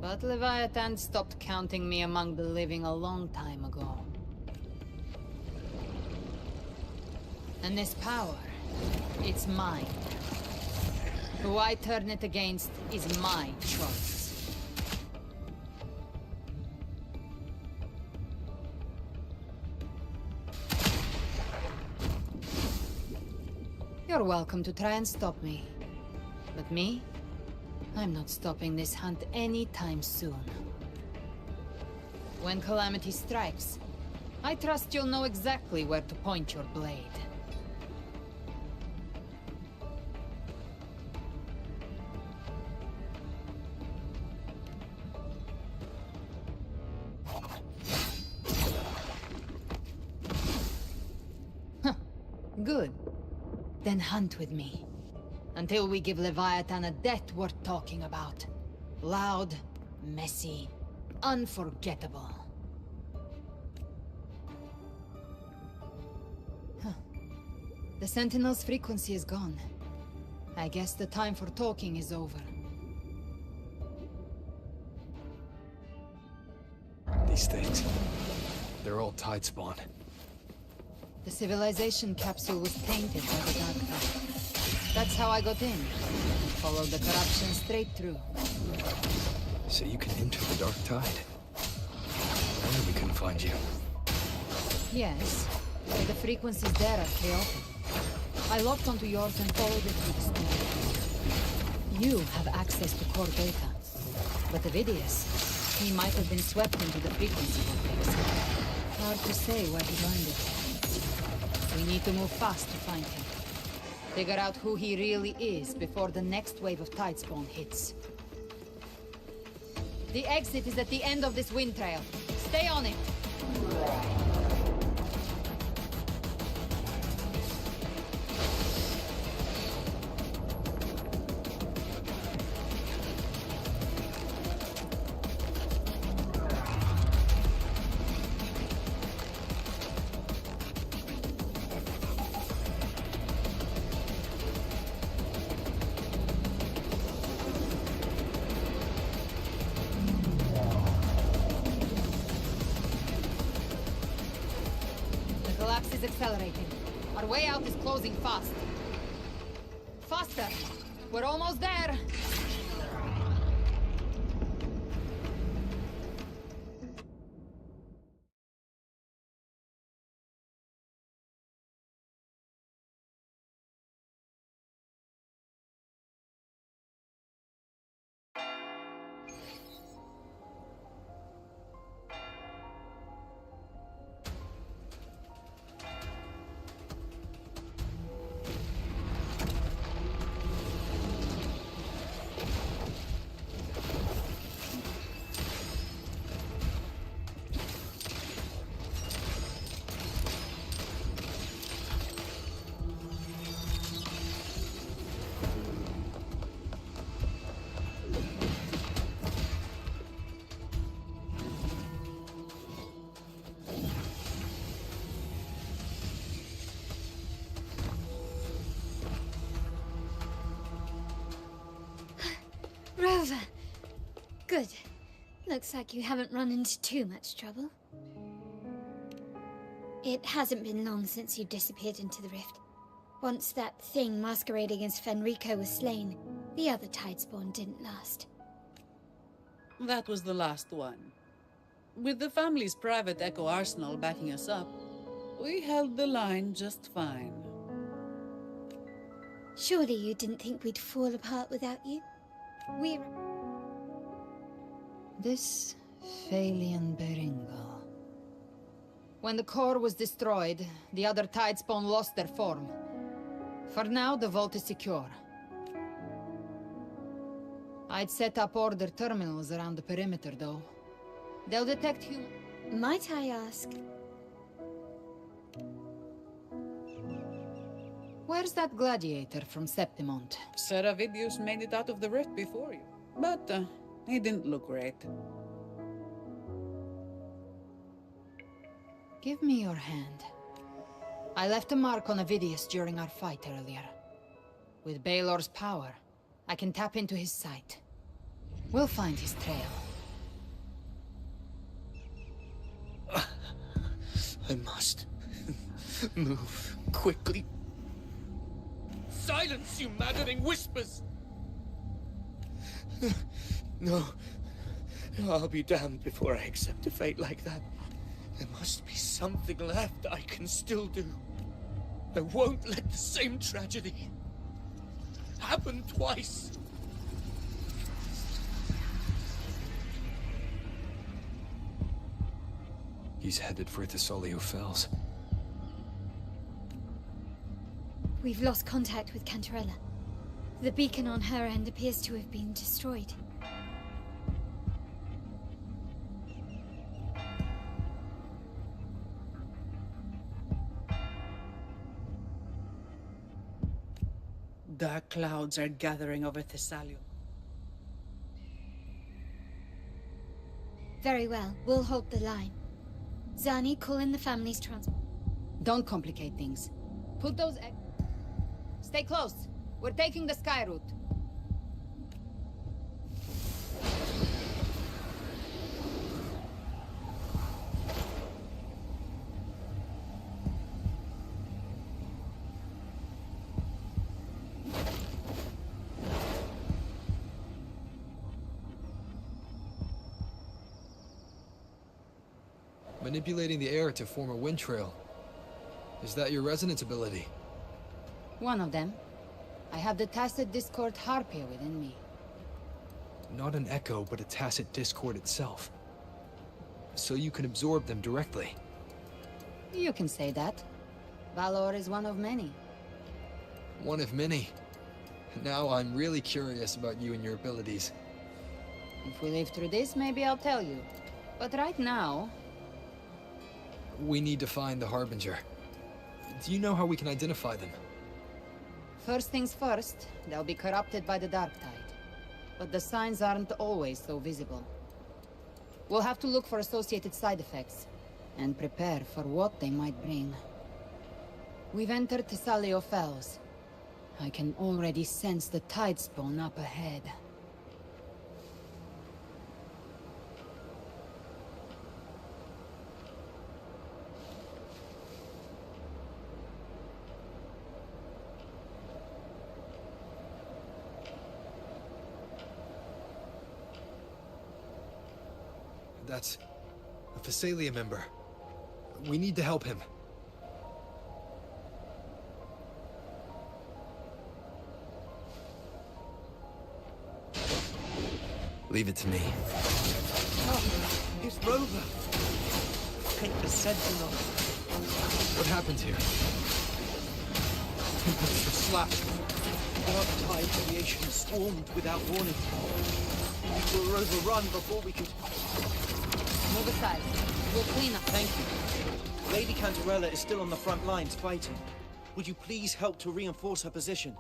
But Leviathan stopped counting me among the living a long time ago. And this power, it's mine. Who I turn it against is my choice. You're welcome to try and stop me. But me? I'm not stopping this hunt anytime soon. When Calamity strikes, I trust you'll know exactly where to point your blade. Good. Then hunt with me. Until we give Leviathan a death worth talking about. Loud, messy, unforgettable. The Sentinel's frequency is gone. I guess the time for talking is over. These things, they're all tide spawn. The civilization capsule was tainted by the Dark Tide. That's how I got in. Followed the corruption straight through. So you can enter the Dark Tide? I knew we couldn't find you. Yes, but the frequencies there are chaotic. I locked onto yours and followed it through the storm. You have access to core data. But Avidius, he might have been swept into the frequency vortex. Hard to say where he learned it. We need to move fast to find him. Figure out who he really is before the next wave of tidespawn hits. The exit is at the end of this wind trail. Stay on it! Accelerating. Our way out is closing fast. Faster! We're almost there! Rover! Good. Looks like you haven't run into too much trouble. It hasn't been long since you disappeared into the rift. Once that thing masquerading as Fenrico was slain, the other tidespawn didn't last. That was the last one. With the family's private Echo arsenal backing us up, we held the line just fine. Surely you didn't think we'd fall apart without you? This Phalian Beringal. When the core was destroyed, the other tidespawn lost their form. For now, the vault is secure. I'd set up order terminals around the perimeter, though. They'll detect Might I ask? Where's that gladiator from Septimont? Seravidius made it out of the rift before you, but he didn't look great. Give me your hand. I left a mark on Avidius during our fight earlier. With Baelor's power, I can tap into his sight. We'll find his trail. I must move quickly. Silence, you maddening whispers! No. I'll be damned before I accept a fate like that. There must be something left I can still do. I won't let the same tragedy happen twice. He's headed for Thessalio Fells. We've lost contact with Cantarella. The beacon on her end appears to have been destroyed. Dark clouds are gathering over Thessalia. Very well. We'll hold the line. Zani, call in the family's transport. Don't complicate things. Put those Stay close. We're taking the sky route. Manipulating the air to form a wind trail. Is that your resonance ability? One of them. I have the Tacit Discord Harpia within me. Not an echo, but a Tacit Discord itself. So you can absorb them directly. You can say that. Valor is one of many. One of many. Now I'm really curious about you and your abilities. If we live through this, maybe I'll tell you. But right now... We need to find the Harbinger. Do you know how we can identify them? First things first, they'll be corrupted by the Dark Tide. But the signs aren't always so visible. We'll have to look for associated side effects, and prepare for what they might bring. We've entered Thessalio Fells. I can already sense the tide spawn up ahead. That's a Thessalia member. We need to help him. Leave it to me. Oh, it's Rover. The Sentinel. What happened here? Impulse was slashed. Dark tide radiation swarmed without warning. We were overrun before we could... Move aside. We'll clean up. Thank you. Lady Cantarella is still on the front lines fighting. Would you please help to reinforce her position?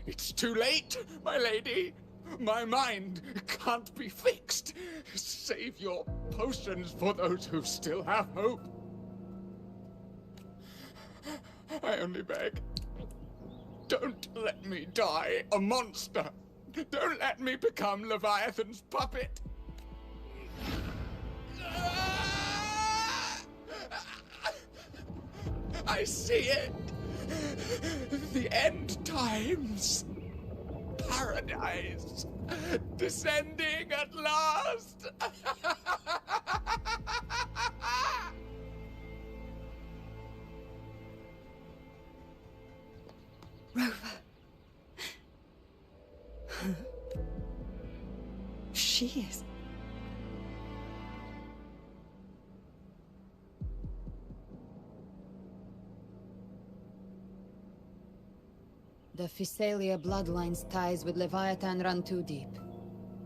It's too late, my lady. My mind can't be fixed. Save your potions for those who still have hope. I only beg. Don't let me die a monster. Don't let me become Leviathan's puppet. I see it. The end times. Paradise. Descending at last. Rover. She is... The Thessalia bloodline's ties with Leviathan run too deep.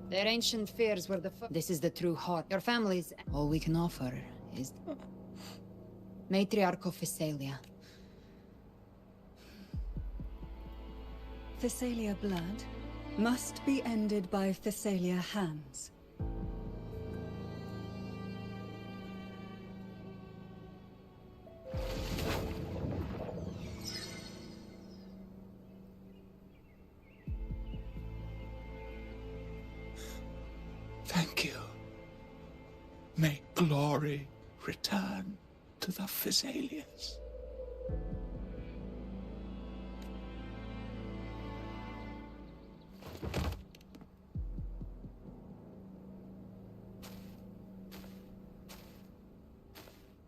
Their ancient fears were This is the true heart. Your family's... All we can offer is... Matriarch of Thessalia. Thessalia blood must be ended by Thessalia hands. Thank you. May glory return to the Physaelians.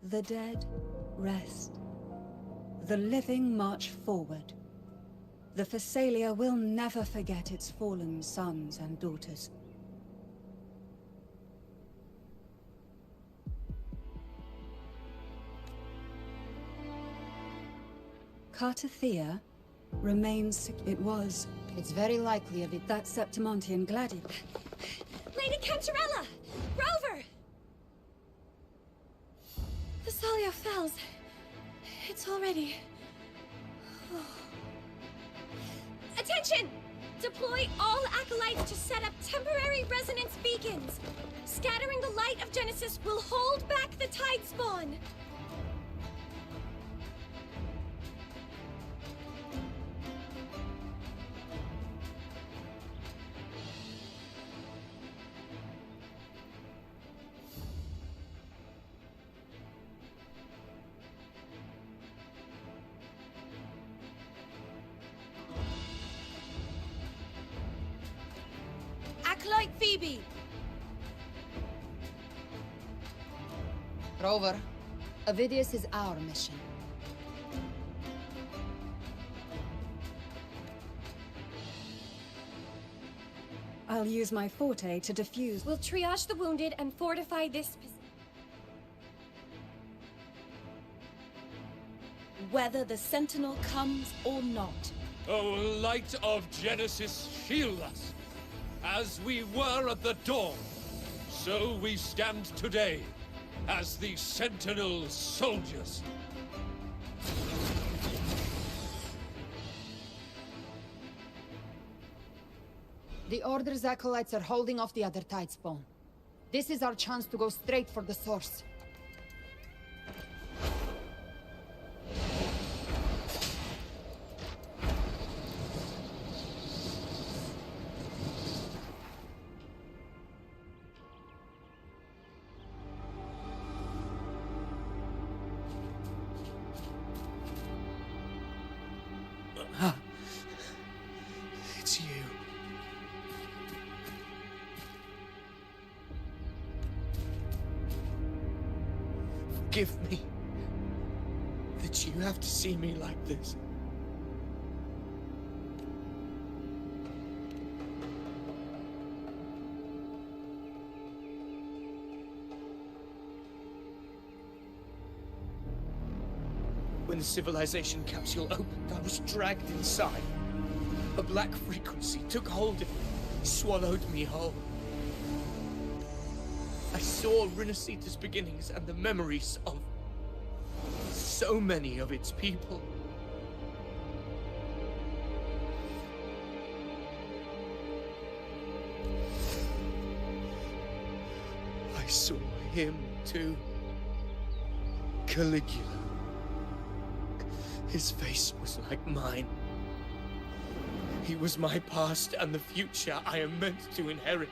The dead rest. The living march forward. The Physalia will never forget its fallen sons and daughters. Cartathea remains... It was. It's very likely of it. That Septimontian gladiator. Lady Cantarella! Rover! Thessalia Fells. It's already... Attention! Deploy all acolytes to set up temporary resonance beacons. Scattering the light of Genesis will hold back the tide spawn. Acolyte Phoebe! Rover, Avidius is our mission. I'll use my forte to defuse. We'll triage the wounded and fortify this position. Whether the Sentinel comes or not. O light of Genesis, shield us! As we were at the dawn, so we stand today, as the Sentinel soldiers. The Order's acolytes are holding off the other tide spawn. This is our chance to go straight for the source. It's you. Forgive me that you have to see me like this. When the civilization capsule opened, I was dragged inside. A black frequency took hold of me, swallowed me whole. I saw Rinasita's beginnings and the memories of so many of its people. I saw him too. Caligula. His face was like mine. He was my past and the future I am meant to inherit.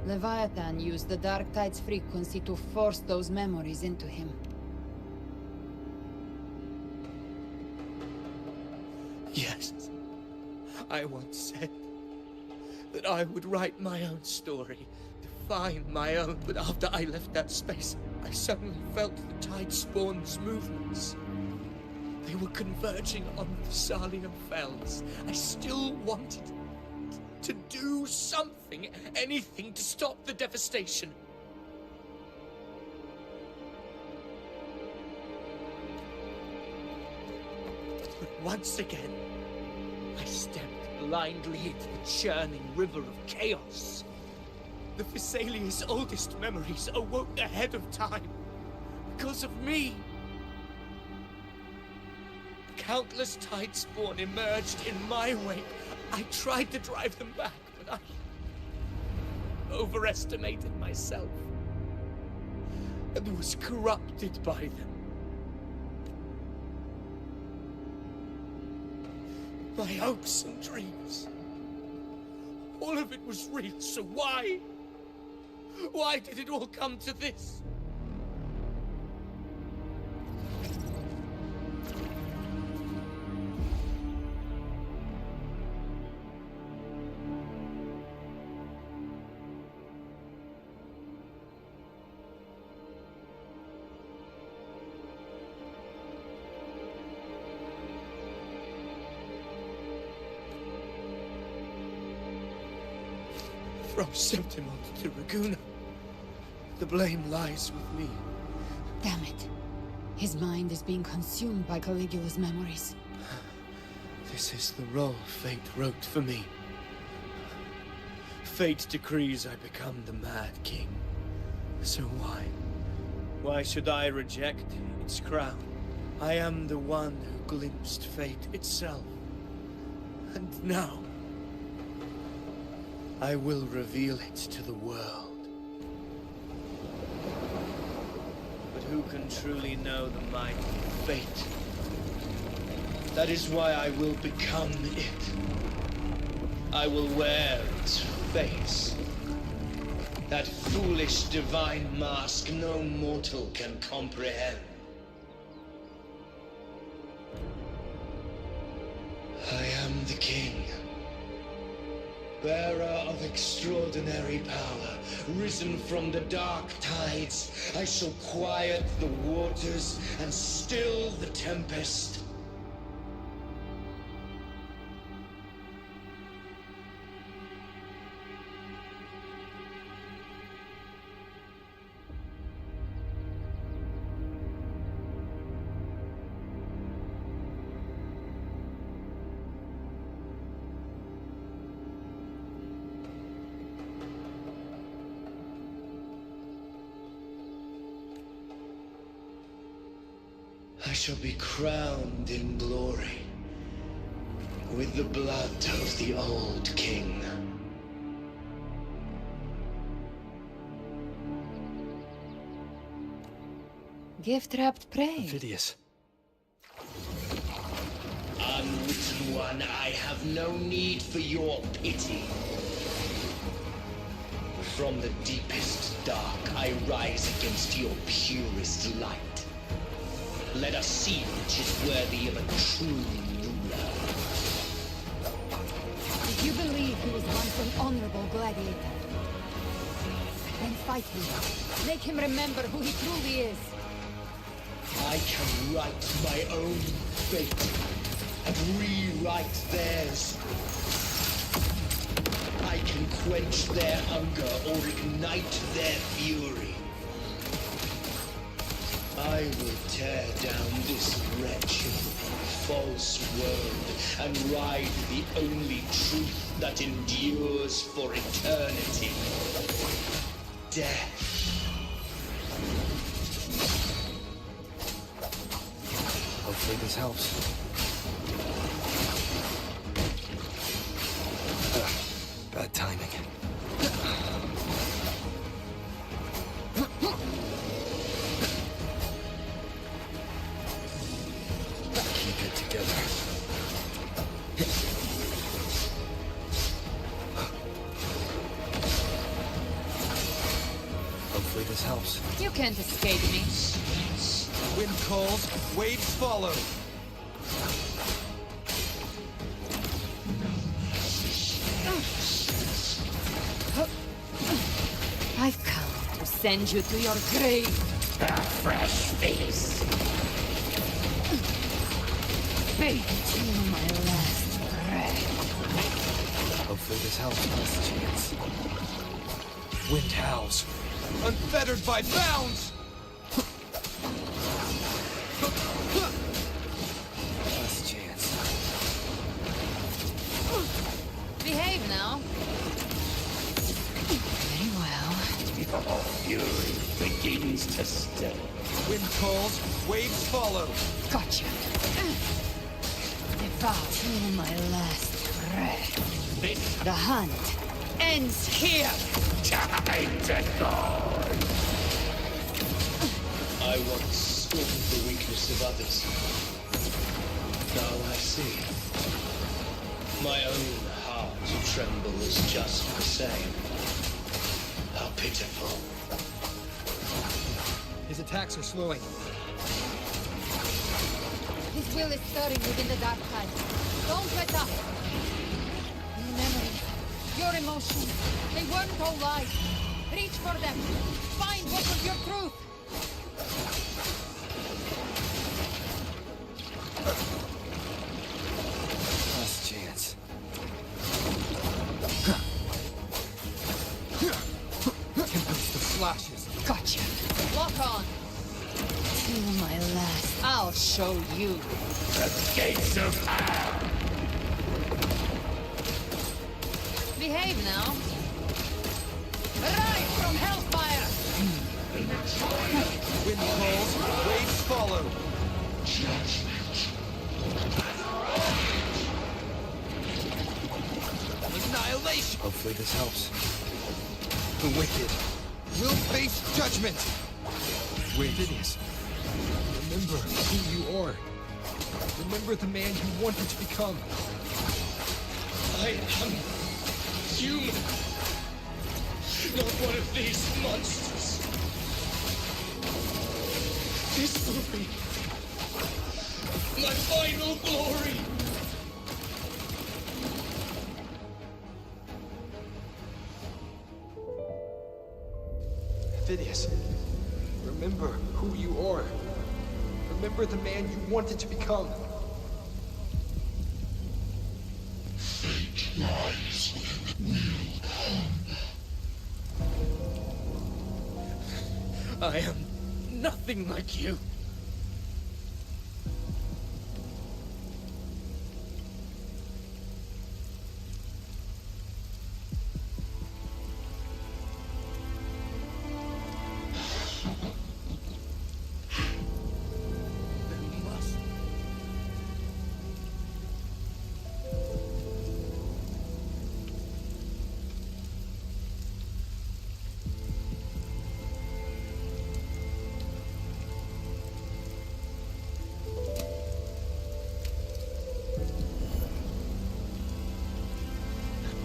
Leviathan used the Dark Tide's frequency to force those memories into him. Yes. I once said that I would write my own story, define my own, but after I left that space, I suddenly felt the tide spawn's movements. They were converging on the Thessalian Fells. I still wanted to do something, anything to stop the devastation. But once again, I stepped blindly into the churning river of chaos. The Thessalia's oldest memories awoke ahead of time. Because of me. Countless tide spawn emerged in my wake. I tried to drive them back, but I overestimated myself and was corrupted by them. My hopes and dreams. All of it was real, so why? Why did it all come to this? From Septimont to Raguna, the blame lies with me. Damn it. His mind is being consumed by Caligula's memories. This is the role fate wrote for me. Fate decrees I become the Mad King. So why? Why should I reject its crown? I am the one who glimpsed fate itself. And now, I will reveal it to the world. But who can truly know the might of fate? That is why I will become it. I will wear its face. That foolish divine mask no mortal can comprehend. I am the king. Bearer of extraordinary power, risen from the dark tides, I shall quiet the waters and still the tempest. I shall be crowned in glory with the blood of the old king. Gift-wrapped prey. Vidius. Unwritten one, I have no need for your pity. From the deepest dark, I rise against your purest light. Let us see which is worthy of a true ruler. If you believe he was once an honorable gladiator, then fight him. Make him remember who he truly is. I can write my own fate and rewrite theirs. I can quench their hunger or ignite their fury. I will tear down this wretched, false world and ride the only truth that endures for eternity. Death. Hopefully this helps. Bad timing. Keep it together. Hopefully this helps. You can't escape me. Wind calls, waves follow. I've come to send you to your grave. A fresh face. Fade to my last breath. Hopefully this helps. Last chance. Wind howls. Unfettered by bounds! Last chance. Behave now. Very well. Your fury begins to still. Wind calls, waves follow. Gotcha. Devour till my last breath. The hunt ends here. Time to go. I once scorned the weakness of others. Now I see. My own heart trembles just the same. How pitiful. His attacks are slowing. His will is stirring within the dark tide. Don't let up. Your memories, your emotions, they weren't all lies. Reach for them. Find what was your truth. Last chance. Tempest the flashes. Gotcha. Lock on. Till my last, I'll show you. The gates of hell! Behave now. Rise from hellfire! Wind calls, waves follow. Annihilation! Hopefully this helps. The wicked will face judgment! Wait, Phineas. Remember who you are. Remember the man you wanted to become. I am human. Not one of these monsters. This will be my final glory. Phineas, remember who you are. Remember the man you wanted to become. Fate lies will come. I am nothing like you.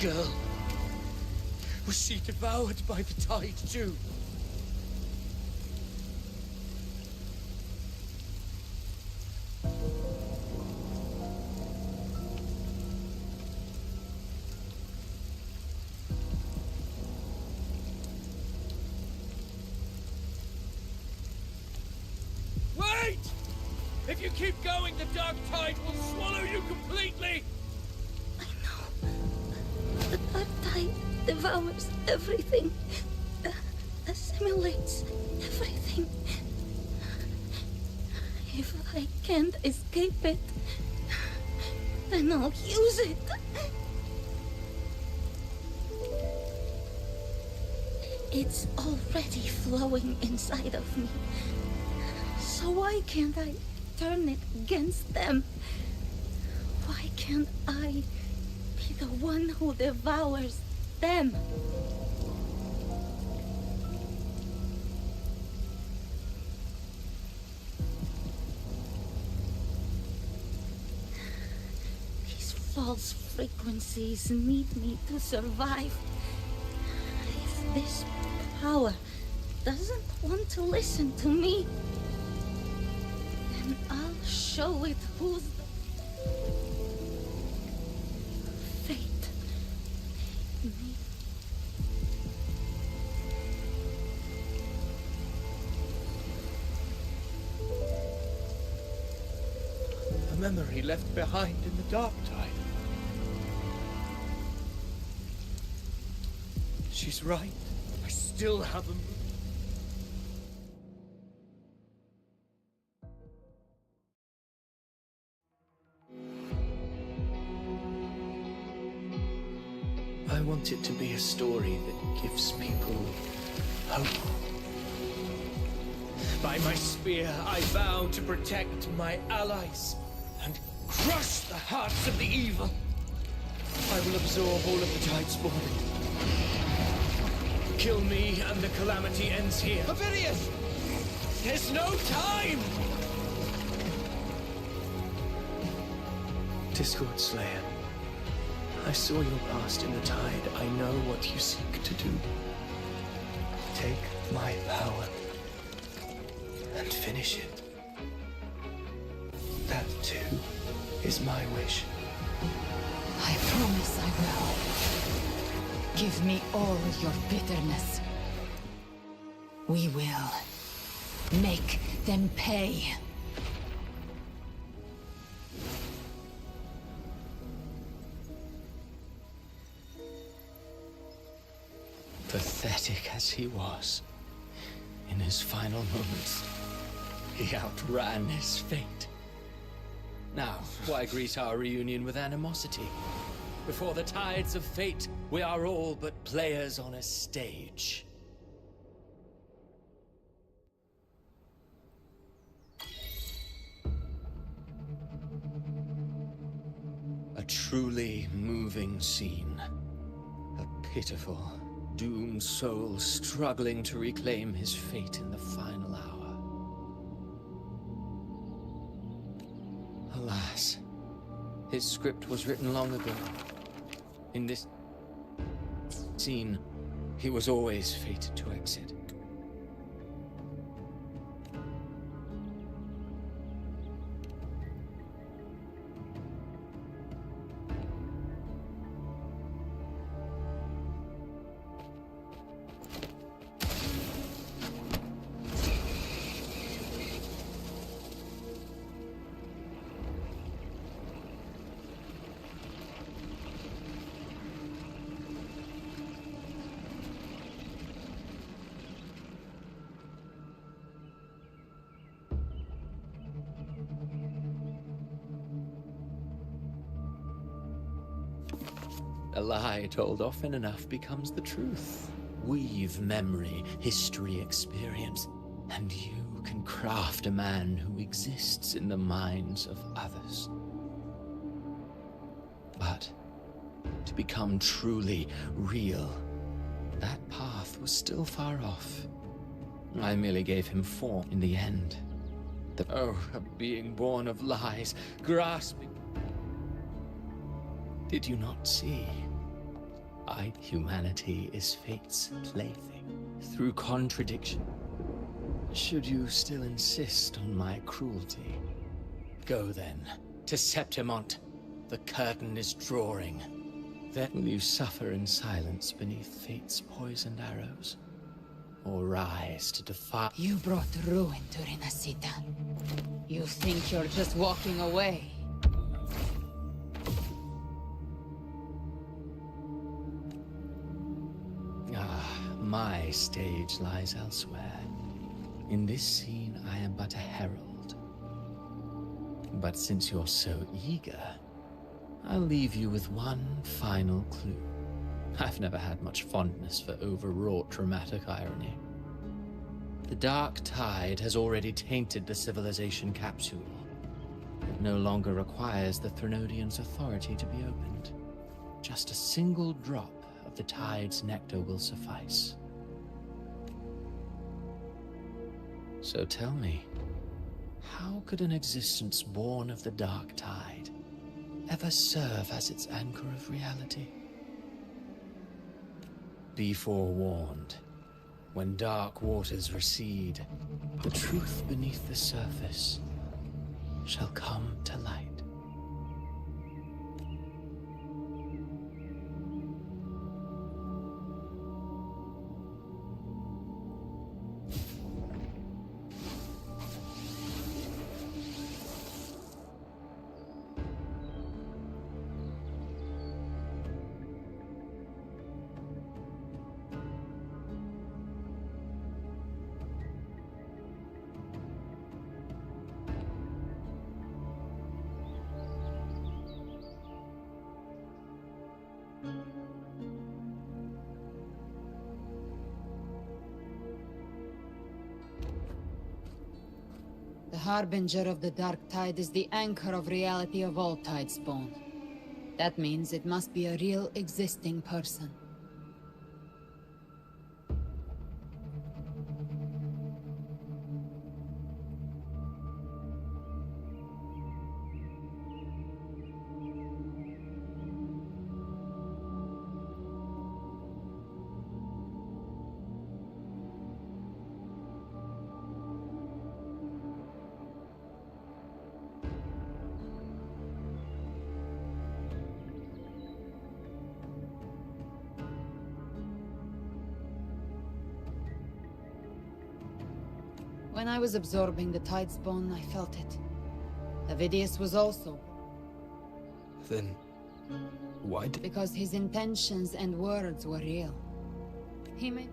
Girl, was she devoured by the tide too? Wait! If you keep going, the dark tide will swallow you completely! The dark tide devours everything, assimilates everything. If I can't escape it, then I'll use it. It's already flowing inside of me. So why can't I turn it against them? Why can't I be the one who devours them? These false frequencies need me to survive. If this power doesn't want to listen to me, then I'll show it who's the fate me. A memory left behind in the dark tide. She's right. I still have a I want it to be a story that gives people hope. By my spear, I vow to protect my allies and crush the hearts of the evil. I will absorb all of the Tidespawn. Kill me and the calamity ends here. Avidius! There's no time! Discord Slayer, I saw your past in the tide. I know what you seek to do. Take my power and finish it. That too is my wish. I promise I will. Give me all your bitterness. We will make them pay. Pathetic as he was, in his final moments, he outran his fate. Now, why greet our reunion with animosity? Before the tides of fate, we are all but players on a stage. A truly moving scene. A pitiful, doomed soul struggling to reclaim his fate in the final hour. Alas, his script was written long ago. In this scene, he was always fated to exit. A lie told often enough becomes the truth. Weave memory, history, experience, and you can craft a man who exists in the minds of others. But to become truly real, that path was still far off. I merely gave him form in the end. A being born of lies, grasping. Did you not see? Humanity is fate's plaything. Through contradiction. Should you still insist on my cruelty? Go then, to Septimont. The curtain is drawing. Then will you suffer in silence beneath fate's poisoned arrows? Or rise to defy— You brought ruin to Renacita. You think you're just walking away? My stage lies elsewhere. In this scene, I am but a herald. But since you're so eager, I'll leave you with one final clue. I've never had much fondness for overwrought dramatic irony. The dark tide has already tainted the civilization capsule. It no longer requires the Threnodian's authority to be opened. Just a single drop of the tide's nectar will suffice. So tell me, how could an existence born of the dark tide ever serve as its anchor of reality? Be forewarned. When dark waters recede, the truth beneath the surface shall come to light. The Harbinger of the Dark Tide is the anchor of reality of all Tidespawn. That means it must be a real existing person. When I was absorbing the Tidespawn, I felt it. Avidius was also. Then, why did... Because his intentions and words were real. He made...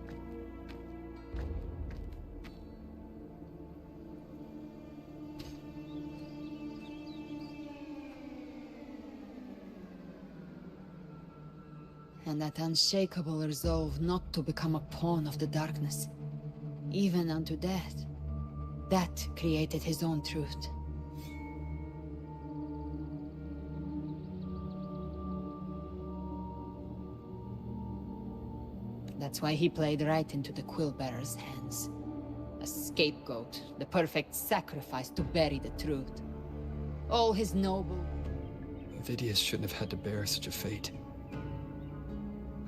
And that unshakable resolve not to become a pawn of the darkness, even unto death. That created his own truth. That's why he played right into the Quillbearer's hands. A scapegoat, the perfect sacrifice to bury the truth. All his noble... Avidius shouldn't have had to bear such a fate.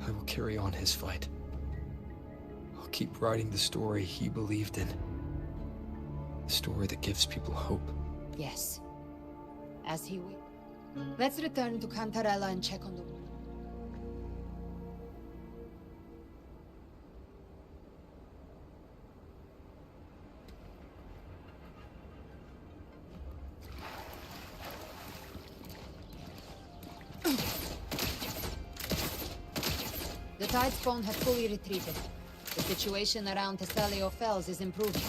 I will carry on his fight. I'll keep writing the story he believed in. The story that gives people hope. Yes. As he will. Let's return to Cantarella and check on the... The Tidespawn have fully retreated. The situation around Thessalio Fells is improving.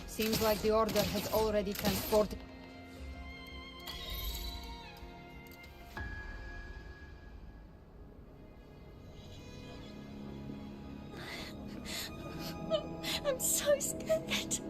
Seems like the Order has already transported... I'm so scared.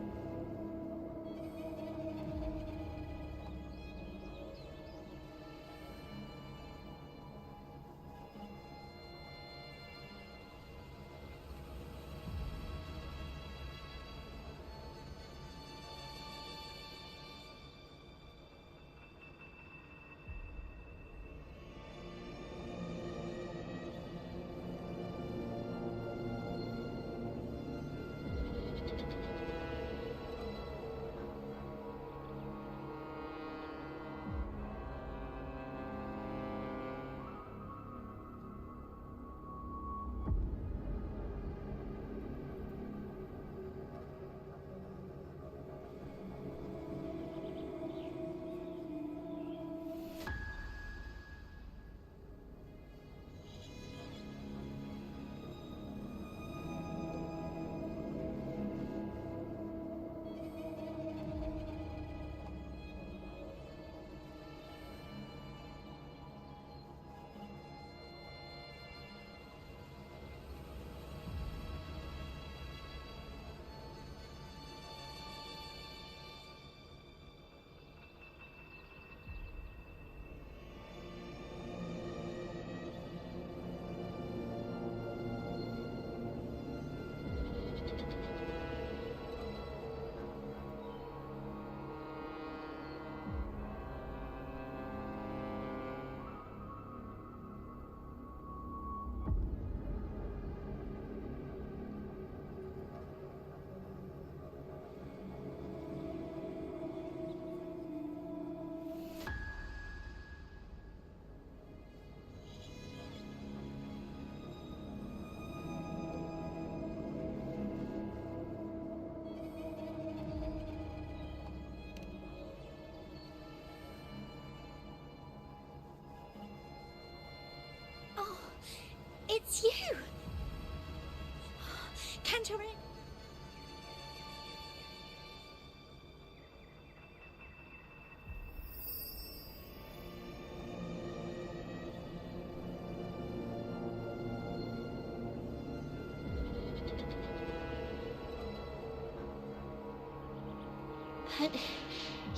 It's you! Cantarella. But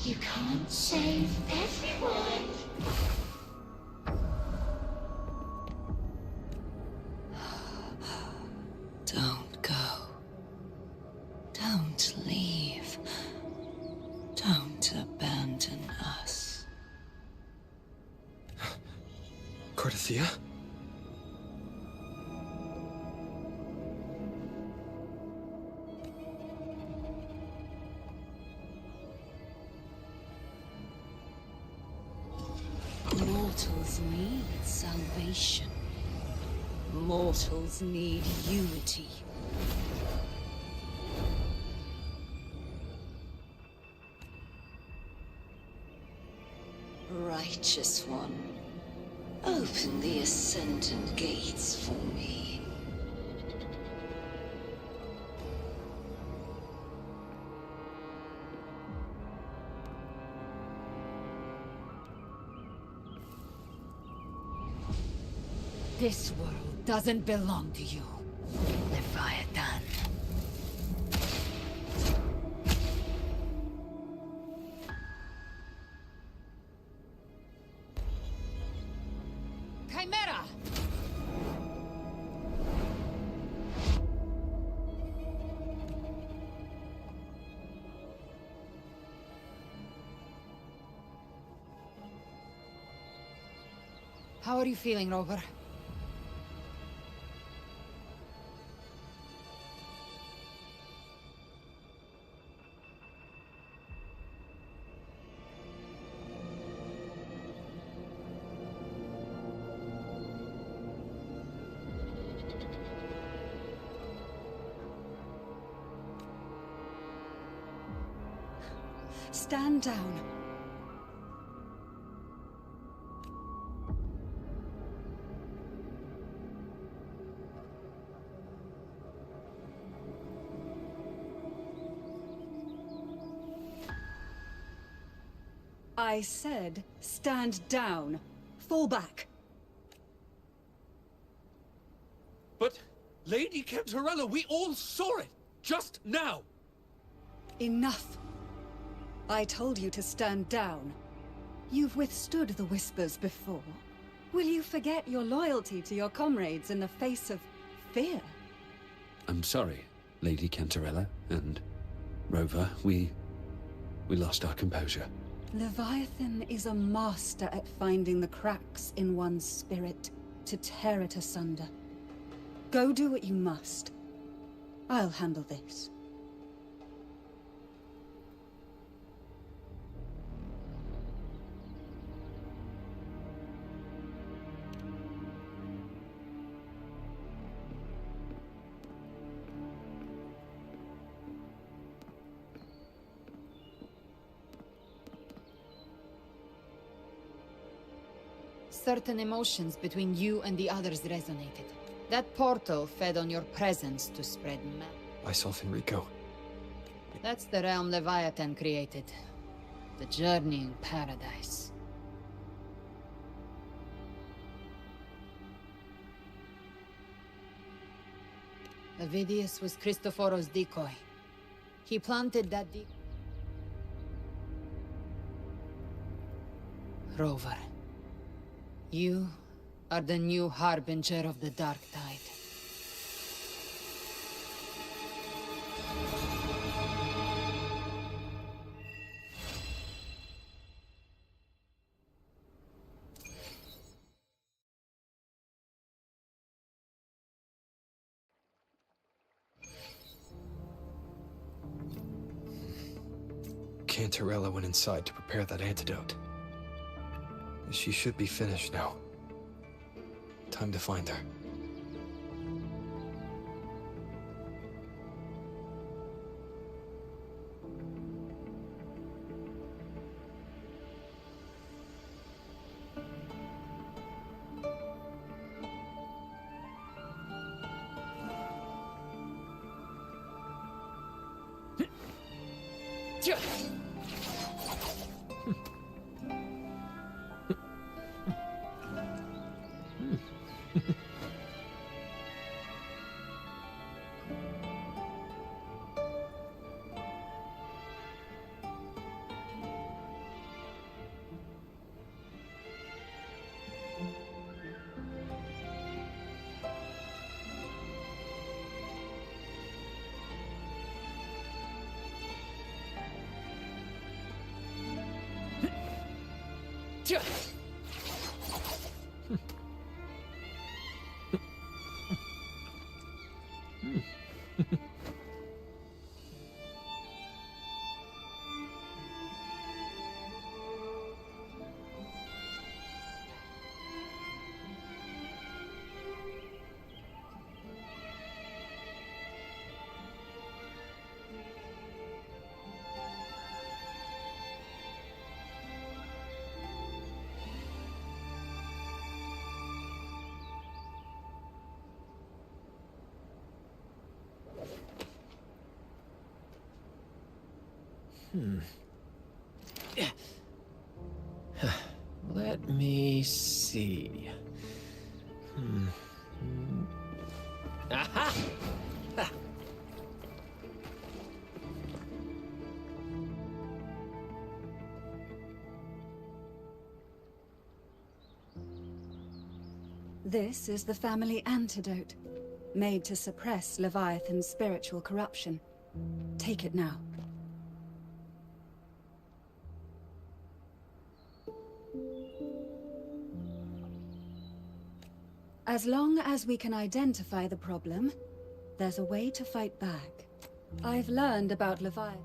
you can't save everyone. Don't go. Don't leave. Don't abandon us. Cardathia? Mortals need salvation. Mortals need unity. righteous one. Open the Ascendant gates for me. This world doesn't belong to you, Leviathan. Chimera! How are you feeling, Rover? Stand down. I said, stand down. Fall back. But, Lady Cantarella, we all saw it! Just now! Enough. I told you to stand down. You've withstood the whispers before. Will you forget your loyalty to your comrades in the face of fear? I'm sorry, Lady Cantarella and Rover. We lost our composure. Leviathan is a master at finding the cracks in one's spirit to tear it asunder. Go do what you must. I'll handle this. Certain emotions between you and the others resonated. That portal fed on your presence to spread I saw Fenrico. That's the realm Leviathan created. The journeying paradise. Avidius was Cristoforo's decoy. He planted that Rover. You are the new harbinger of the Dark Tide. Cantarella went inside to prepare that antidote. She should be finished now. Time to find her. Let me see. Aha! Ha. This is the family antidote, made to suppress Leviathan's spiritual corruption. Take it now. As long as we can identify the problem, there's a way to fight back. I've learned about Leviathan.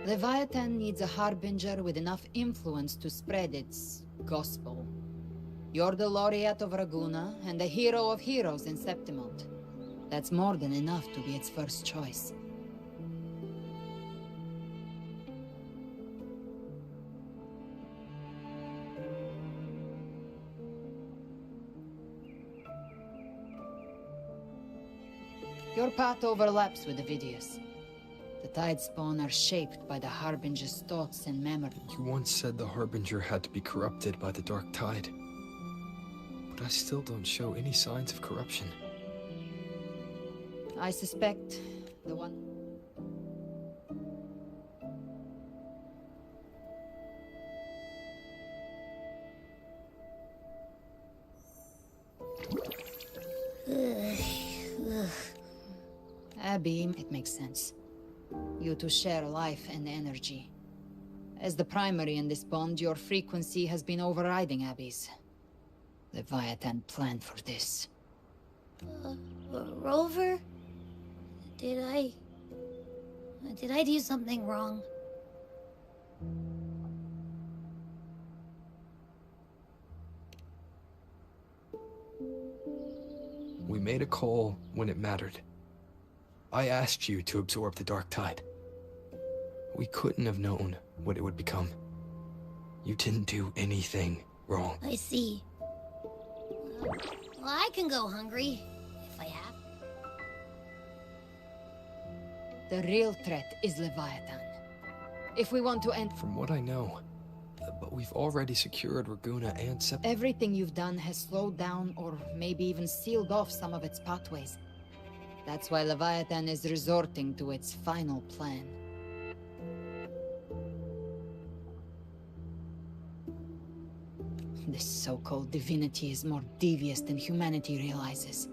Leviathan needs a harbinger with enough influence to spread its gospel. You're the laureate of Raguna and the hero of heroes in Septimont. That's more than enough to be its first choice. Your path overlaps with Ovidius. The Tidespawn are shaped by the Harbinger's thoughts and memory. You once said the Harbinger had to be corrupted by the Dark Tide. But I still don't show any signs of corruption. I suspect the one... Abby, it makes sense. You two share life and energy. As the primary in this bond, your frequency has been overriding Abby's. Leviathan planned for this. Rover? Did I do something wrong? We made a call when it mattered. I asked you to absorb the Dark Tide. We couldn't have known what it would become. You didn't do anything wrong. I see. Well, I can go hungry, if I have. The real threat is Leviathan. If we want to end... From what I know, but we've already secured Raguna and Everything you've done has slowed down or maybe even sealed off some of its pathways. That's why Leviathan is resorting to its final plan. This so-called divinity is more devious than humanity realizes.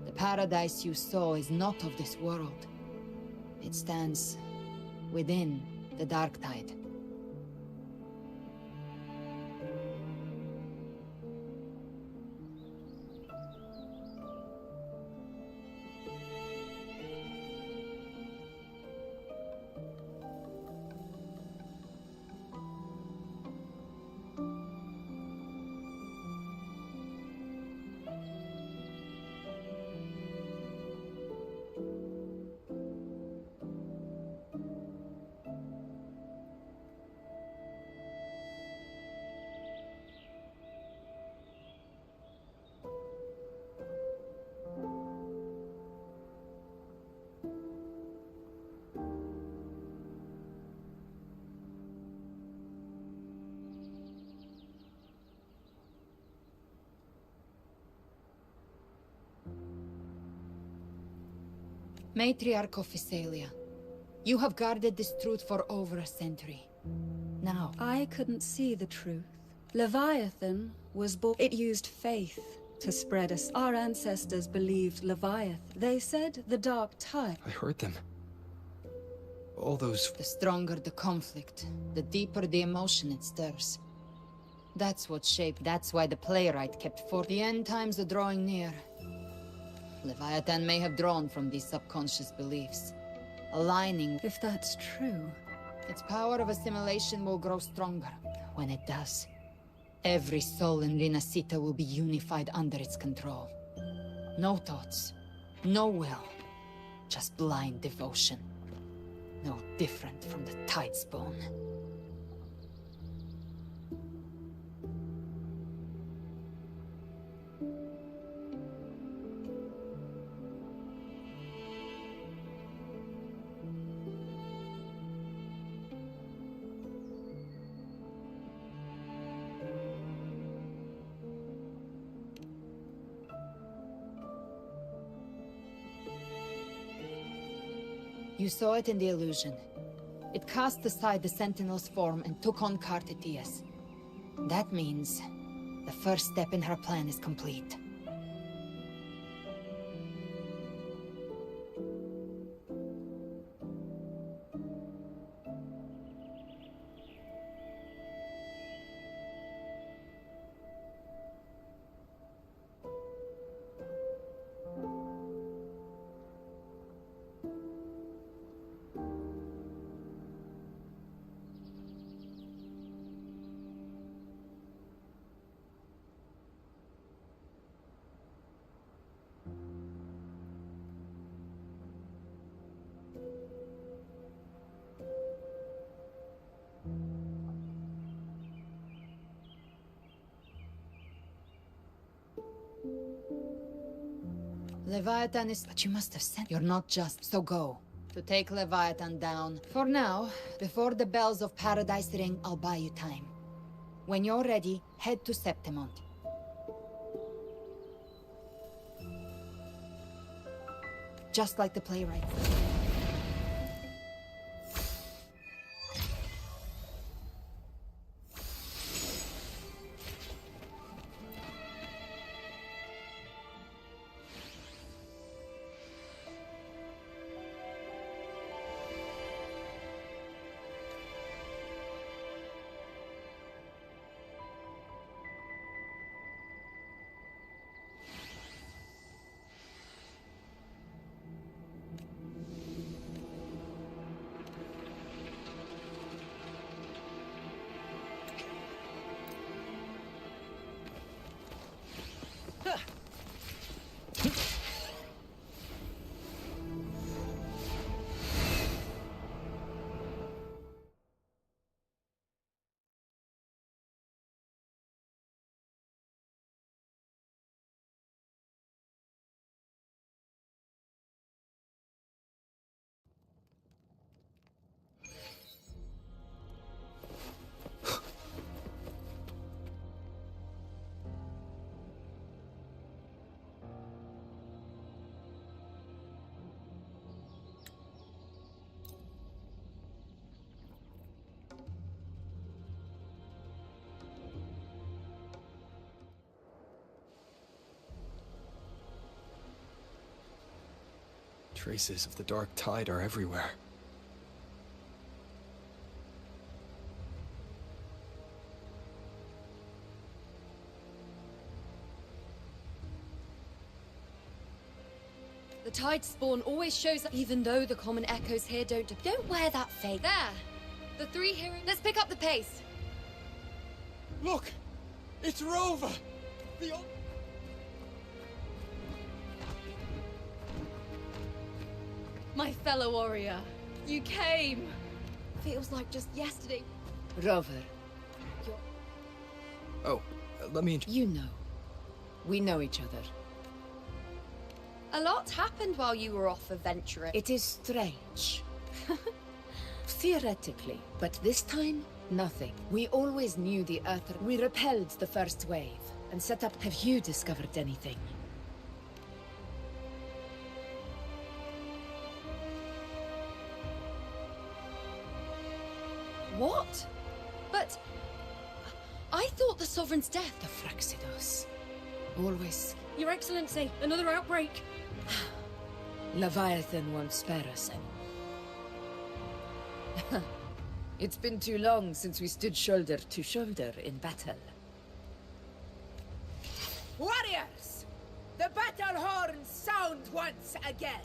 The paradise you saw is not of this world. It stands within the Dark Tide. Matriarch of Physalia, you have guarded this truth for over a century. Now... I couldn't see the truth. Leviathan was born... It used faith to spread us. Our ancestors believed Leviathan. They said the Dark Tide. I heard them. All those... The stronger the conflict, the deeper the emotion it stirs. That's what shaped... That's why the playwright kept forth. The end times are drawing near. Leviathan may have drawn from these subconscious beliefs, aligning... If that's true... Its power of assimilation will grow stronger. When it does, every soul in Rinascita will be unified under its control. No thoughts, no will, just blind devotion. No different from the Tidespawn. You saw it in the illusion. It cast aside the Sentinel's form and took on Cartetius. That means the first step in her plan is complete. Leviathan is... But you must have sent... You're not just... So go. To take Leviathan down. For now, before the bells of Paradise ring, I'll buy you time. When you're ready, head to Septimont. Just like the playwright. Traces of the Dark Tide are everywhere. The tide spawn always shows up, even though the common echoes here don't wear that fake. There! The three heroes... Let's pick up the pace! Look! It's Rover! The My fellow warrior, you came! Feels like just yesterday. Rover. Oh, let me... You know. We know each other. A lot happened while you were off adventuring. It is strange. Theoretically, but this time, nothing. We always knew the Earth... We repelled the first wave, and set up... Have you discovered anything? What? But... I thought the Sovereign's death... The Fraxidos. Always... Your Excellency, another outbreak! Leviathan won't spare us any. It's been too long since we stood shoulder to shoulder in battle. Warriors! The battle horns sound once again!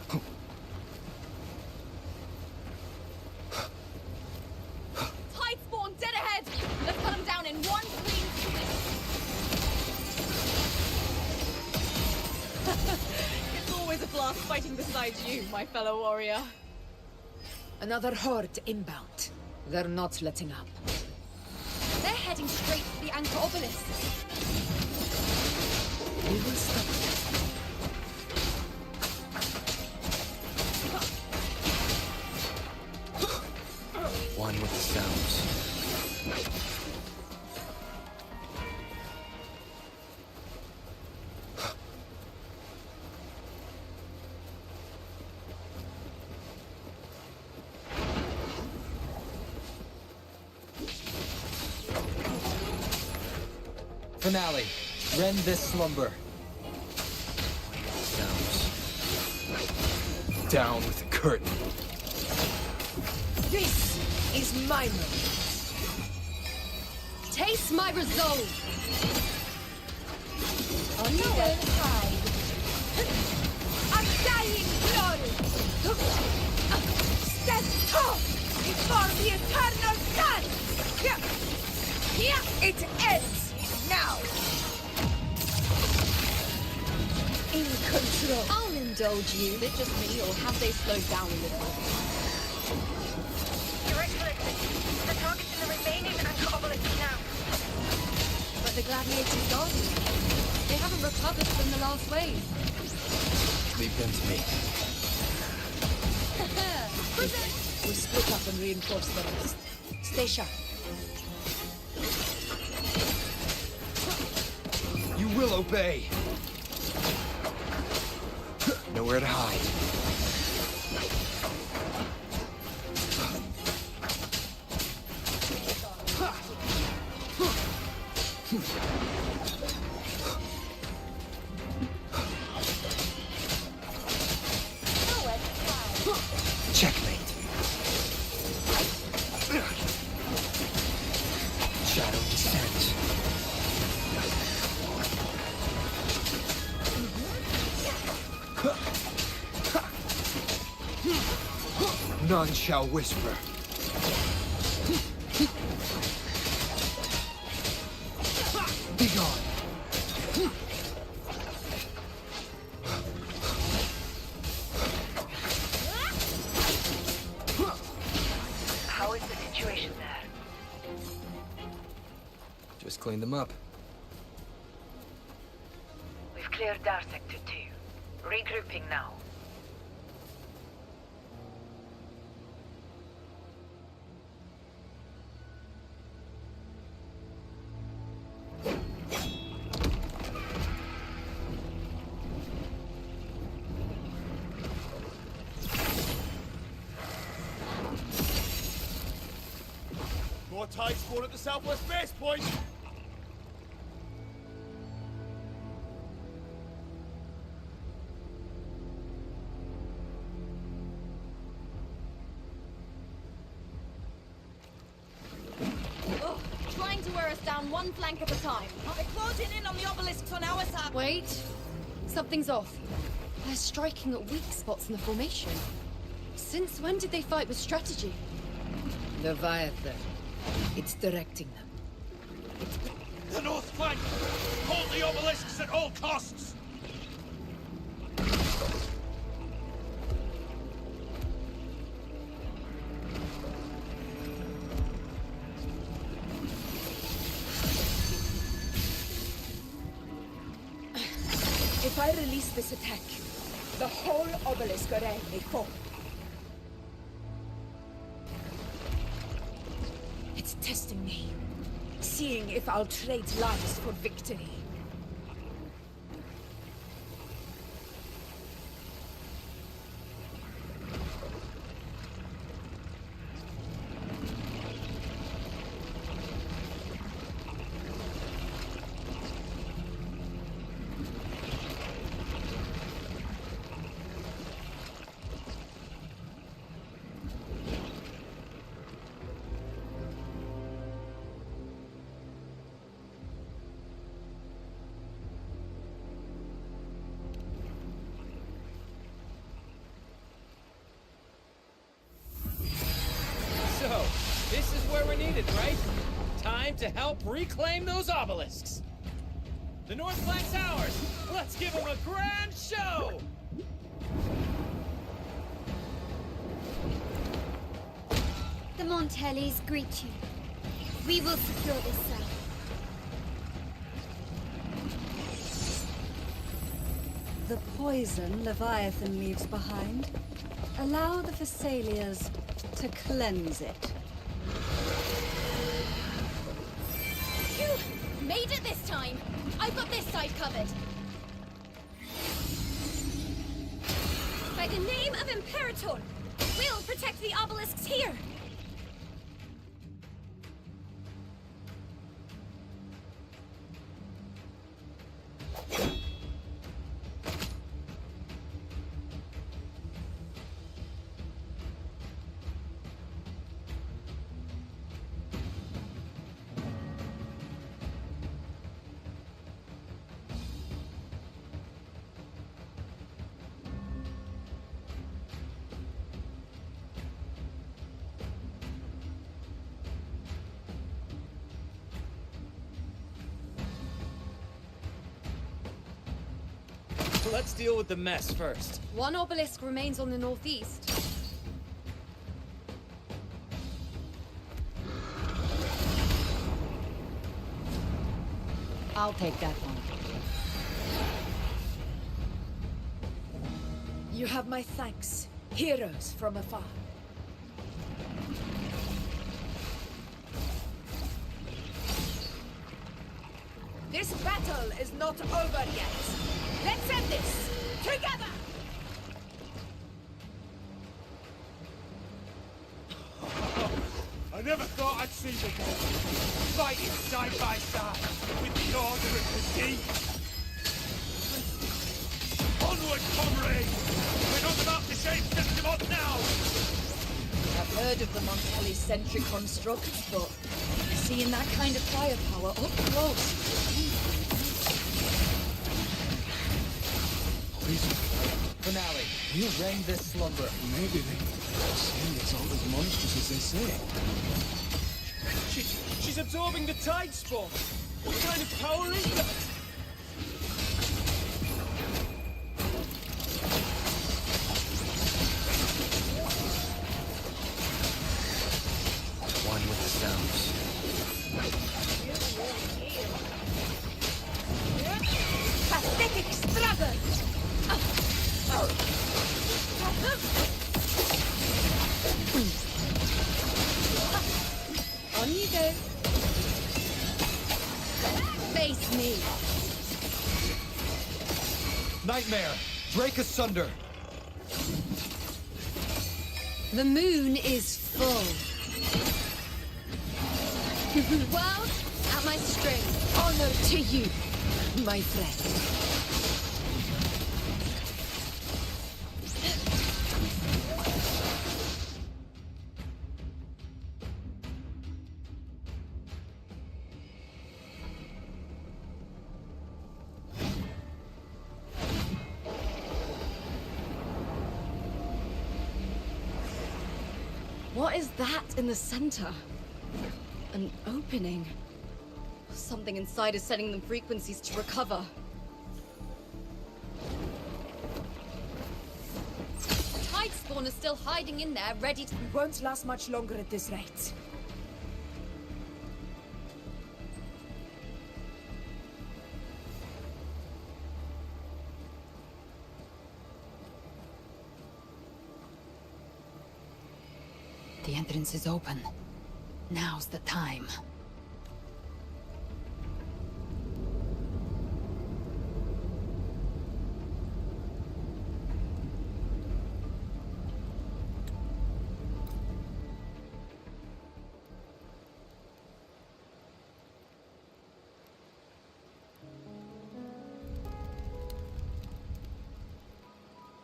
Tide spawn dead ahead! Let's cut them down in one clean sweep! It's always a blast fighting beside you, my fellow warrior. Another horde inbound. They're not letting up. They're heading straight for the Anchor Obelisk. We will stop them. One with the sounds. Finale. Rend this slumber. Sounds. Down with the curtain. This is my moment. Taste my resolve! On your way. Undying glory! Stand tall before the eternal sun! Here it ends now! In control. I'll indulge you. Is it just me, or have they slowed down a little? Your Excellency, the target's in the remaining Anchor Obelisk now. But the gladiators guarding it. They haven't recovered from the last wave. Leave them to me. We split up and reinforce the rest. Stay sharp. You will obey. Nowhere to hide. Checkmate. Shadow descends. None shall whisper. Be gone. How is the situation there? Just clean them up. We've cleared Dar Sector 2. Regrouping now. More tide spawn at the southwest base point! Ugh, trying to wear us down one flank at a time. They're closing in on the obelisks on our side. Wait. Something's off. They're striking at weak spots in the formation. Since when did they fight with strategy? Leviathan. It's directing them. The north flank! Hold the obelisks at all costs! If I release this attack, the whole obelisk array may fall. It's testing me, seeing if I'll trade lives for victory. where we're needed, right? Time to help reclaim those obelisks. The North Flank's ours. Let's give them a grand show! The Montellis greet you. We will secure this cell. The poison Leviathan leaves behind, allow the Thessalians to cleanse it. Phew! Made it this time! I've got this side covered. By the name of Imperator, we'll protect the obelisks here! Let's deal with the mess first. One obelisk remains on the northeast. I'll take that one. You have my thanks, heroes from afar. This battle is not over yet. Let's end this together! I never thought I'd see the day. Fighting side by side with the Order of the Deep. Onward, comrades! We're not about to shame Septimon now! I've heard of the Montelli sentry constructs, but seeing that kind of firepower up close. Finale, you rend this slumber. Maybe they say it's all as monstrous as they say. She's absorbing the tide spawn. What kind of power is that? One with the sounds. Pathetic struggle! On you go. Face me. Nightmare, break asunder. The moon is full. World at my string. Honor to you, my friend. What is that in the center? An opening. Something inside is sending them frequencies to recover. Tide spawn is still hiding in there, ready to... We won't last much longer at this rate. The entrance is open. Now's the time.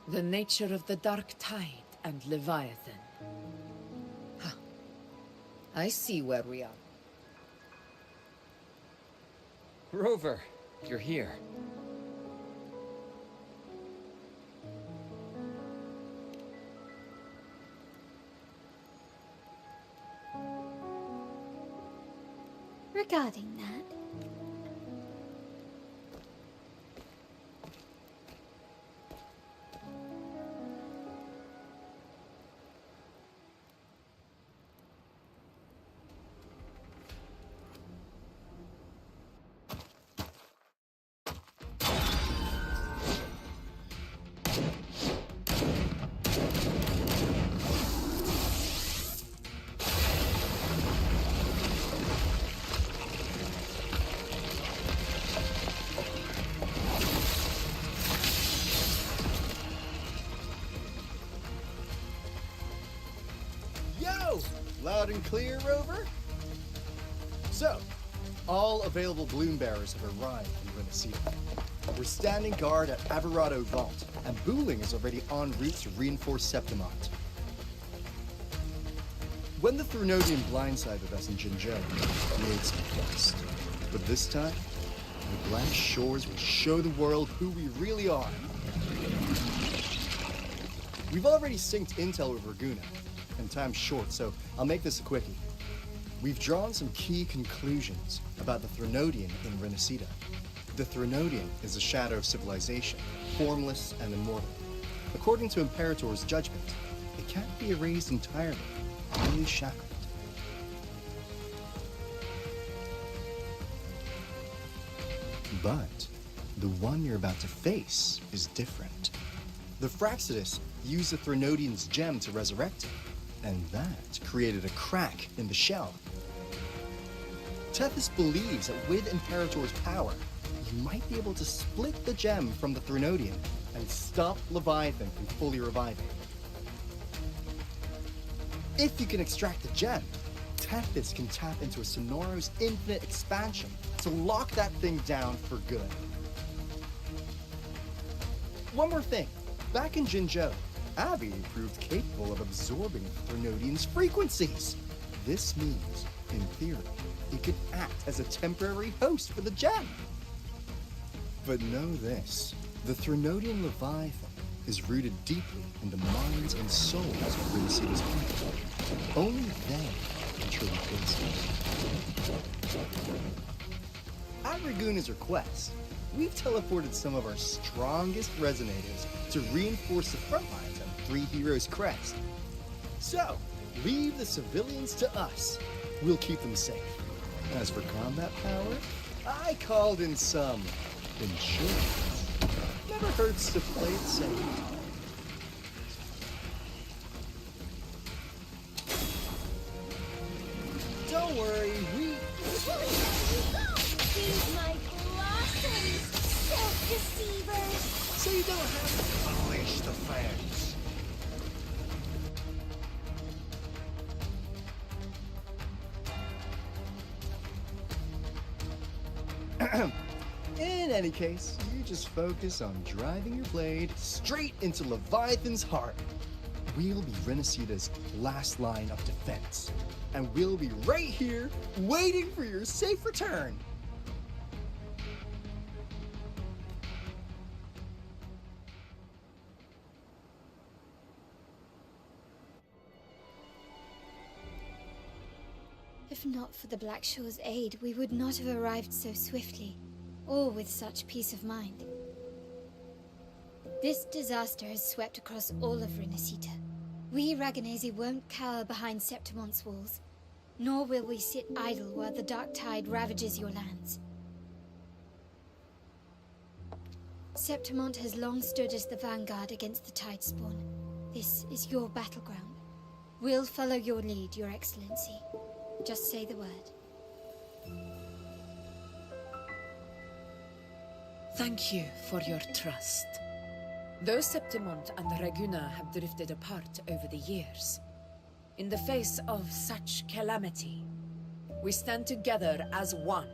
The nature of the Dark Tide and Leviathan. I see where we are. Rover, you're here. regarding that. Yo! Loud and clear, Rover? So, all available bloom bearers have arrived in Renacita. We're standing guard at Averado Vault, and Booling is already en route to reinforce Septimont. When the Threnodian blindsided us in Jinzhou, we made some quest. But this time, the Black Shores will show the world who we really are. We've already synced intel with Raguna, and time's short, so I'll make this a quickie. We've drawn some key conclusions about the Threnodian in Renacita. The Threnodian is a shadow of civilization, formless and immortal. According to Imperator's judgment, it can't be erased entirely, only shackled. But the one you're about to face is different. The Fraxidus used the Threnodian's gem to resurrect him, and that created a crack in the shell. Tethys believes that with Imperator's power, you might be able to split the gem from the Threnodian and stop Leviathan from fully reviving. If you can extract the gem, Tethys can tap into a Sonoros infinite expansion to lock that thing down for good. One more thing. Back in Jinzhou, Abby proved capable of absorbing Threnodian's frequencies. This means, in theory, it could act as a temporary host for the gem. But know this, the Threnodian Leviathan is rooted deeply in the minds and souls of Renacita's people. Only they can truly face it. At Raguna's request, we've teleported some of our strongest resonators to reinforce the front lines of Three Heroes Crest. So, leave the civilians to us. We'll keep them safe. As for combat power, I called in some insurance. Never hurts to play it safe. Don't worry, Feed my blossoms, self-deceivers! So you don't have to polish the fans. In any case, you just focus on driving your blade straight into Leviathan's heart. We'll be Renacita's last line of defense. And we'll be right here, waiting for your safe return. If not for the Black Shore's aid, we would not have arrived so swiftly, or with such peace of mind. This disaster has swept across all of Renacita. We Raganesi won't cower behind Septimont's walls, nor will we sit idle while the dark tide ravages your lands. Septimont has long stood as the vanguard against the Tidespawn. This is your battleground. We'll follow your lead, Your Excellency. Just say the word. Thank you for your trust. Though Septimont and Raguna have drifted apart over the years, in the face of such calamity, we stand together as one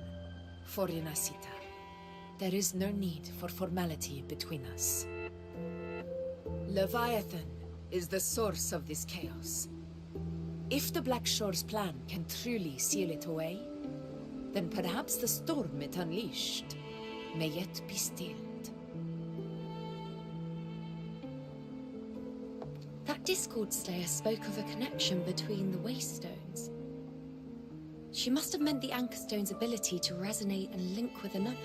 for Renacita. There is no need for formality between us. Leviathan is the source of this chaos. If the Black Shore's plan can truly seal it away, then perhaps the storm it unleashed may yet be stilled. That Discord Slayer spoke of a connection between the Waystones. She must have meant the Anchor Stone's ability to resonate and link with another.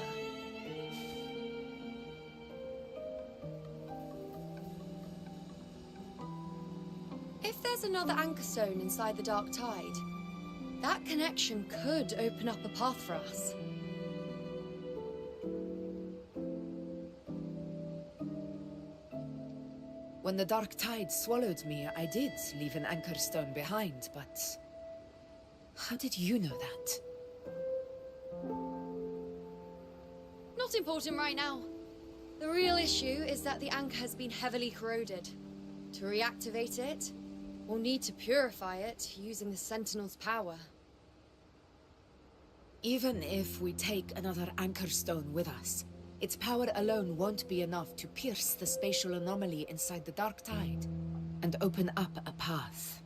If there's another Anchor Stone inside the Dark Tide, that connection could open up a path for us. When the Dark Tide swallowed me, I did leave an Anchor Stone behind, but... how did you know that? Not important right now. The real issue is that the anchor has been heavily corroded. To reactivate it, we'll need to purify it using the Sentinel's power. Even if we take another Anchor Stone with us, its power alone won't be enough to pierce the spatial anomaly inside the Dark Tide and open up a path.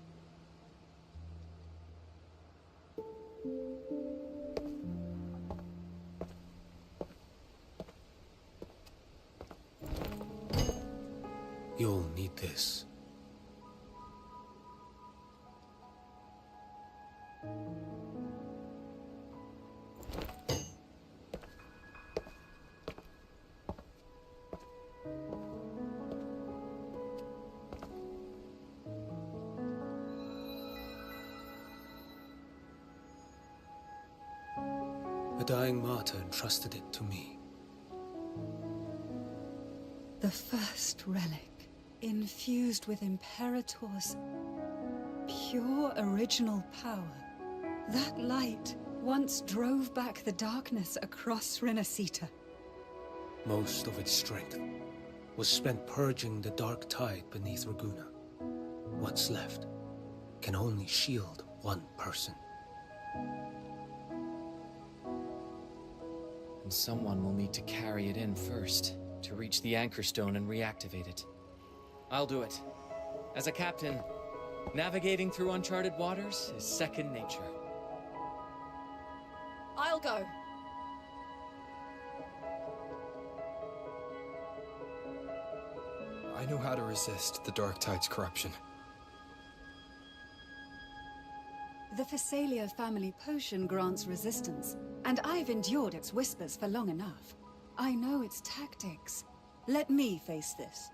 You'll need this. A dying martyr entrusted it to me. The first relic, infused with Imperator's pure original power. That light once drove back the darkness across Renacita. Most of its strength was spent purging the dark tide beneath Raguna. What's left can only shield one person. And someone will need to carry it in first, to reach the Anchor Stone and reactivate it. I'll do it. As a captain, navigating through uncharted waters is second nature. I'll go. I know how to resist the Dark Tide's corruption. The Physalia family potion grants resistance, and I've endured its whispers for long enough. I know its tactics. Let me face this.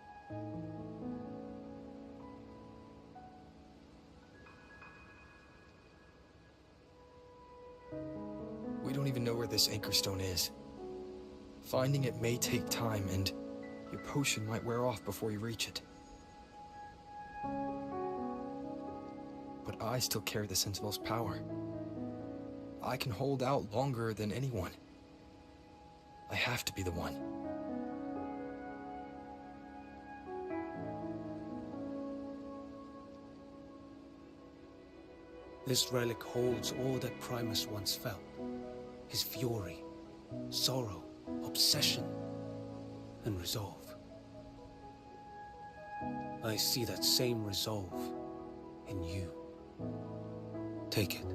We don't even know where this Anchor Stone is. Finding it may take time, and your potion might wear off before you reach it. But I still carry the Sentinel's power. I can hold out longer than anyone. I have to be the one. This relic holds all that Primus once felt. His fury, sorrow, obsession, and resolve. I see that same resolve in you. Take it.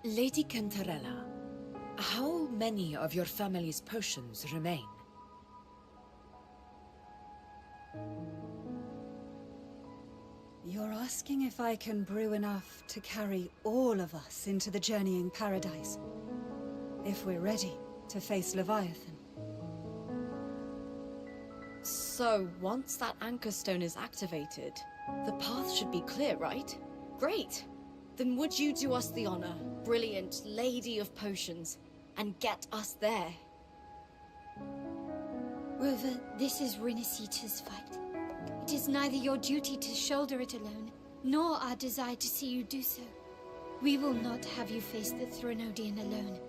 Lady Cantarella, how many of your family's potions remain? You're asking if I can brew enough to carry all of us into the journeying paradise. If we're ready to face Leviathan. So, once that Anchor Stone is activated, the path should be clear, right? Great! Then would you do us the honor, brilliant Lady of Potions, and get us there? Rover, this is Renacita's fight. It is neither your duty to shoulder it alone, nor our desire to see you do so. We will not have you face the Threnodian alone.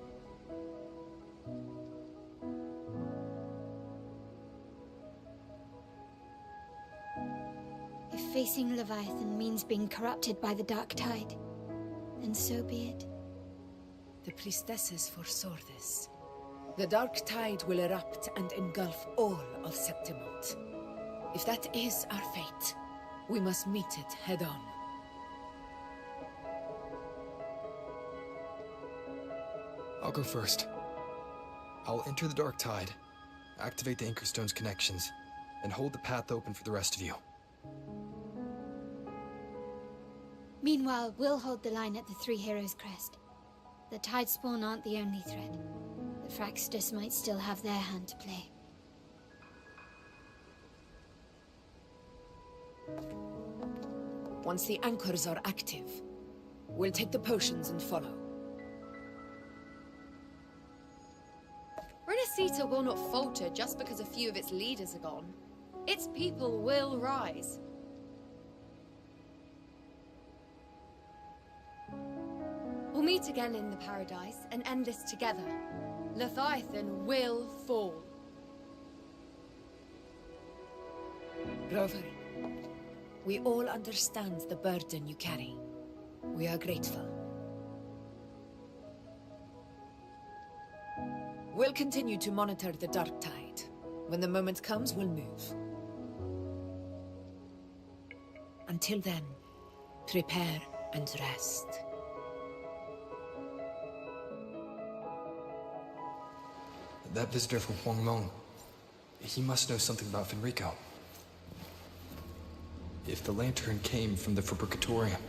If facing Leviathan means being corrupted by the Dark Tide, then so be it. The priestesses foresaw this. The dark tide will erupt and engulf all of Septimont. If that is our fate, we must meet it head-on. I'll go first. I'll enter the dark tide, activate the Anchorstone's connections, and hold the path open for the rest of you. Meanwhile, we'll hold the line at the Three Heroes Crest. The Tidespawn aren't the only threat. The Fraxters might still have their hand to play. Once the anchors are active, we'll take the potions and follow. Renacita will not falter just because a few of its leaders are gone. Its people will rise. We'll meet again in the Paradise and end this together. Leviathan will fall. Rover, we all understand the burden you carry. We are grateful. We'll continue to monitor the dark tide. When the moment comes, we'll move. Until then, prepare and rest. That visitor from Huangmeng, he must know something about Fenrico. If the lantern came from the Fabricatorium,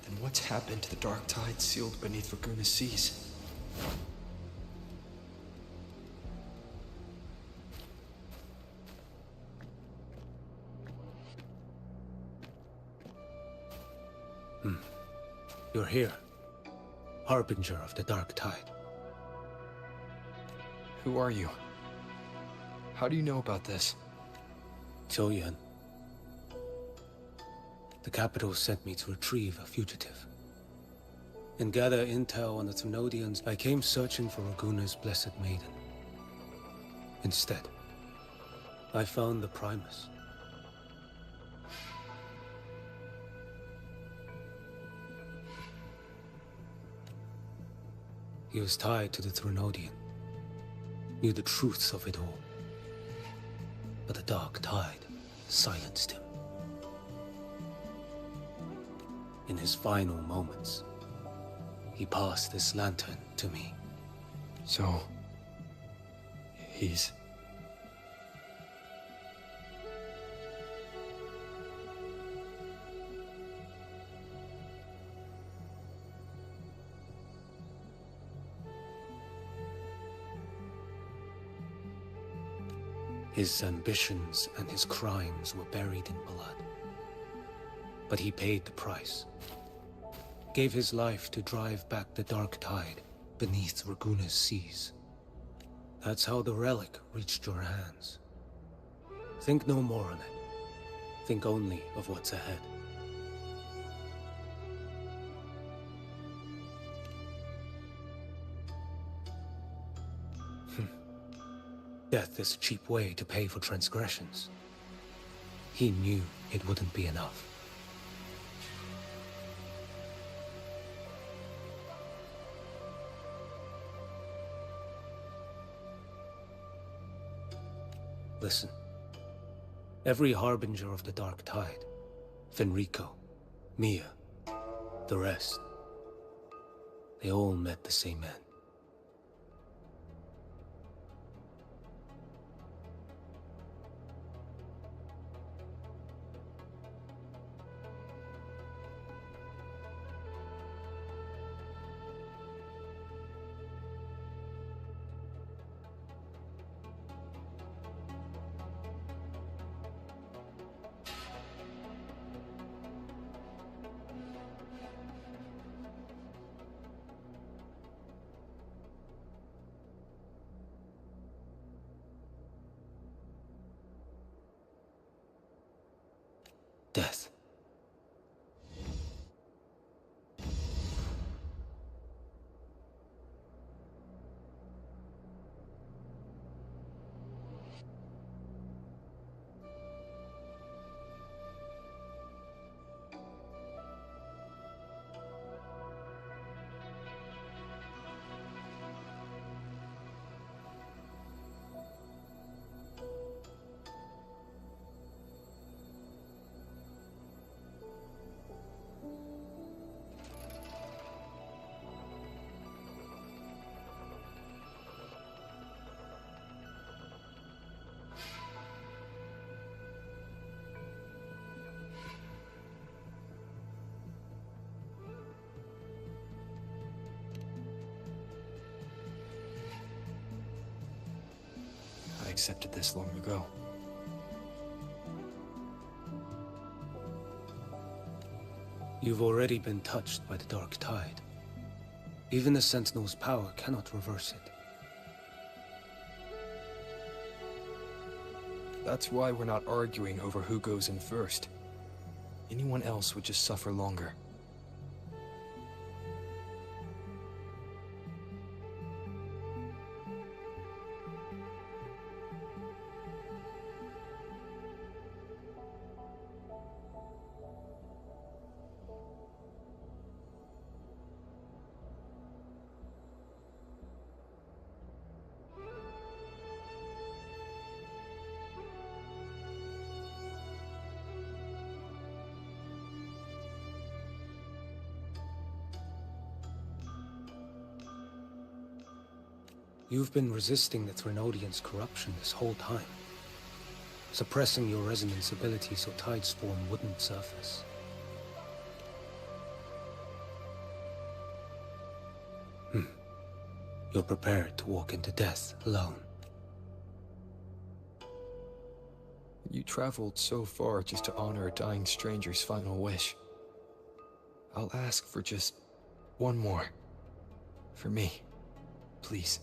then what's happened to the dark tide sealed beneath Raguna's seas? You're here, Harbinger of the Dark Tide. Who are you? How do you know about this? Choyan. The capital sent me to retrieve a fugitive. And gather intel on the Thrunodians, I came searching for Raguna's Blessed Maiden. Instead, I found the Primus. He was tied to the Thrunodian, knew the truths of it all. But the dark tide silenced him. In his final moments, he passed this lantern to me. So, he's... His ambitions and his crimes were buried in blood. But he paid the price. Gave his life to drive back the dark tide beneath Raguna's seas. That's how the relic reached your hands. Think no more on it. Think only of what's ahead. Death is a cheap way to pay for transgressions. He knew it wouldn't be enough. Listen. Every harbinger of the dark tide, Fenrico, Mia, the rest, they all met the same end. accepted this long ago. You've already been touched by the Dark Tide. Even the Sentinel's power cannot reverse it. That's why we're not arguing over who goes in first. Anyone else would just suffer longer. You've been resisting the Threnodians' corruption this whole time, suppressing your resonance ability so Tidespawn wouldn't surface. You're prepared to walk into death alone. You traveled so far just to honor a dying stranger's final wish. I'll ask for just one more. For me. Please.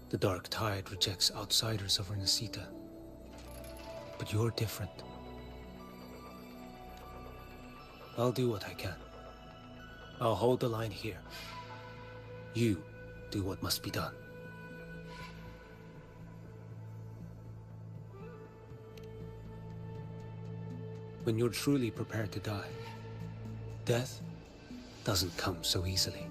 The Dark Tide rejects outsiders of Renesita. But you're different. I'll do what I can. I'll hold the line here. You do what must be done. When you're truly prepared to die, death doesn't come so easily.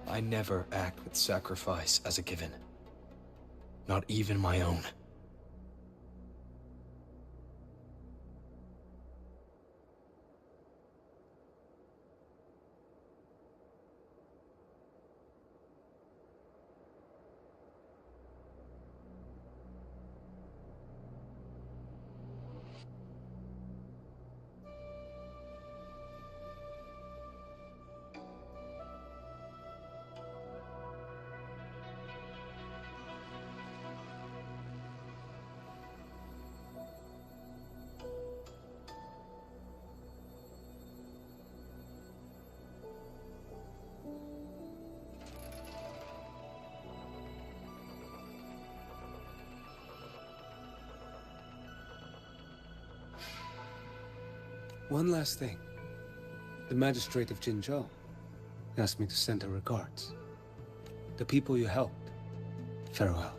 I never act with sacrifice as a given. Not even my own. One last thing. The magistrate of Jinzhou asked me to send her regards. The people you helped, farewell.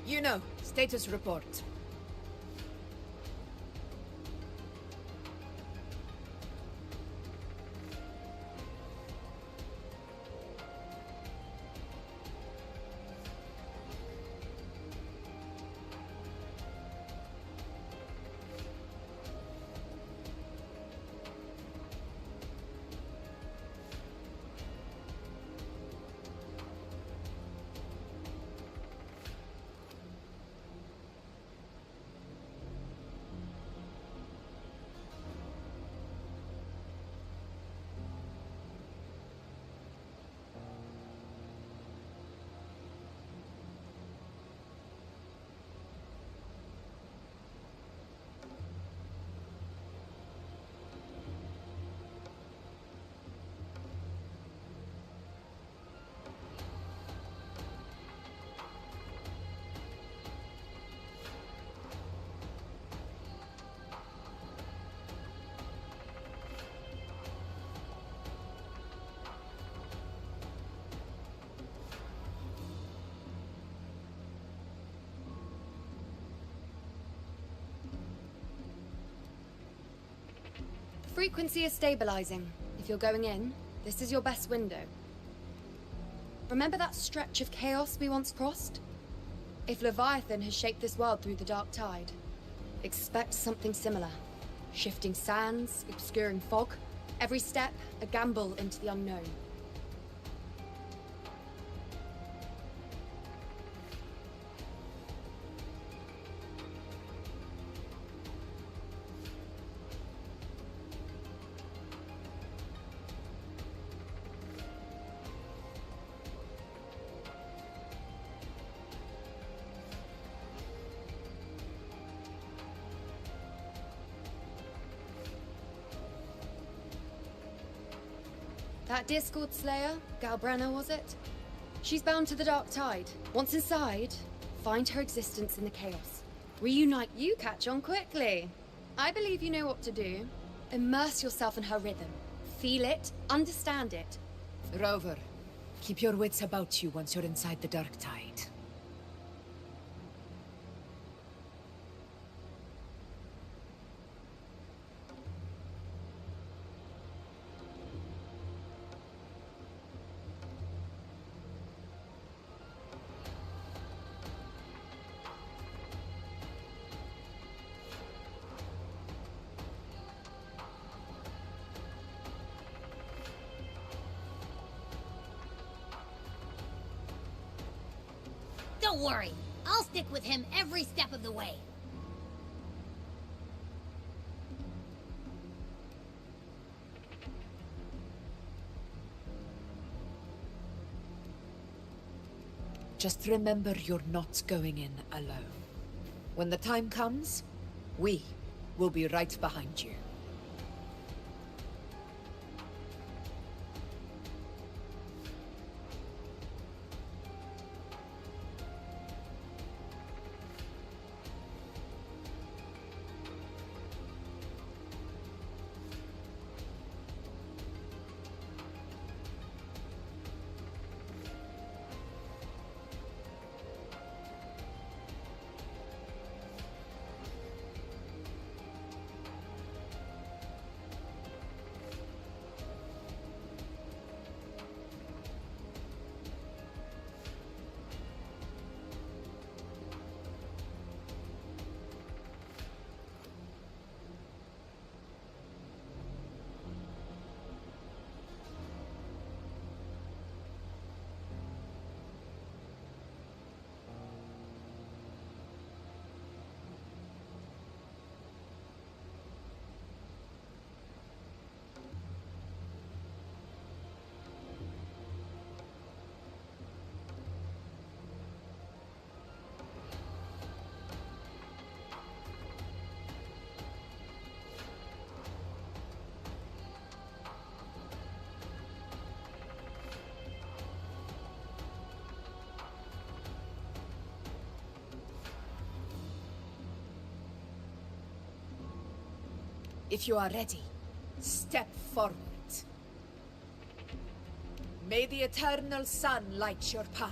You know, status report. Frequency is stabilizing. If you're going in, this is your best window. Remember that stretch of chaos we once crossed? If Leviathan has shaped this world through the dark tide, expect something similar. Shifting sands, obscuring fog, Every step, a gamble into the unknown. That Discord Slayer, Galbrenna, was it? She's bound to the Dark Tide. Once inside, find her existence in the chaos. Reunite. You catch on quickly. I believe you know what to do. Immerse yourself in her rhythm. Feel it, understand it. Rover, keep your wits about you once you're inside the Dark Tide. Don't worry. I'll stick with him every step of the way. Just remember you're not going in alone. When the time comes, we will be right behind you. If you are ready, step forward. May the eternal sun light your path.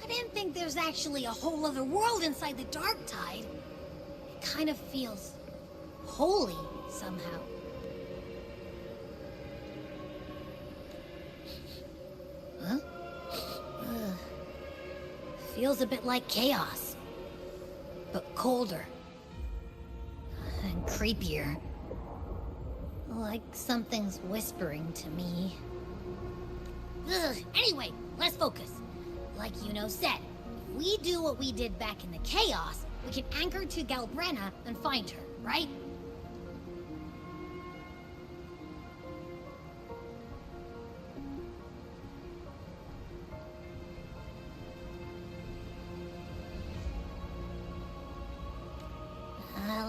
And I think there's actually a whole other world inside the Dark Tide. It kind of feels holy somehow. Huh? Feels a bit like chaos, but colder and creepier. Like something's whispering to me. Anyway, let's focus. Like Yuno said, if we do what we did back in the Chaos, we can anchor to Galbrenna and find her, right?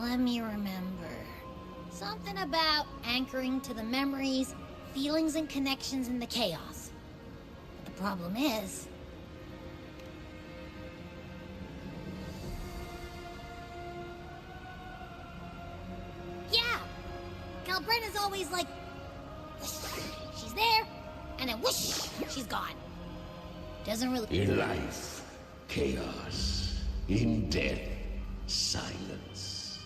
Let me remember. Something about anchoring to the memories, feelings, and connections in the Chaos. But the problem is... Yeah! Galbrenna's always like... whoosh, she's gone. Doesn't really... In life, chaos. In death, silence.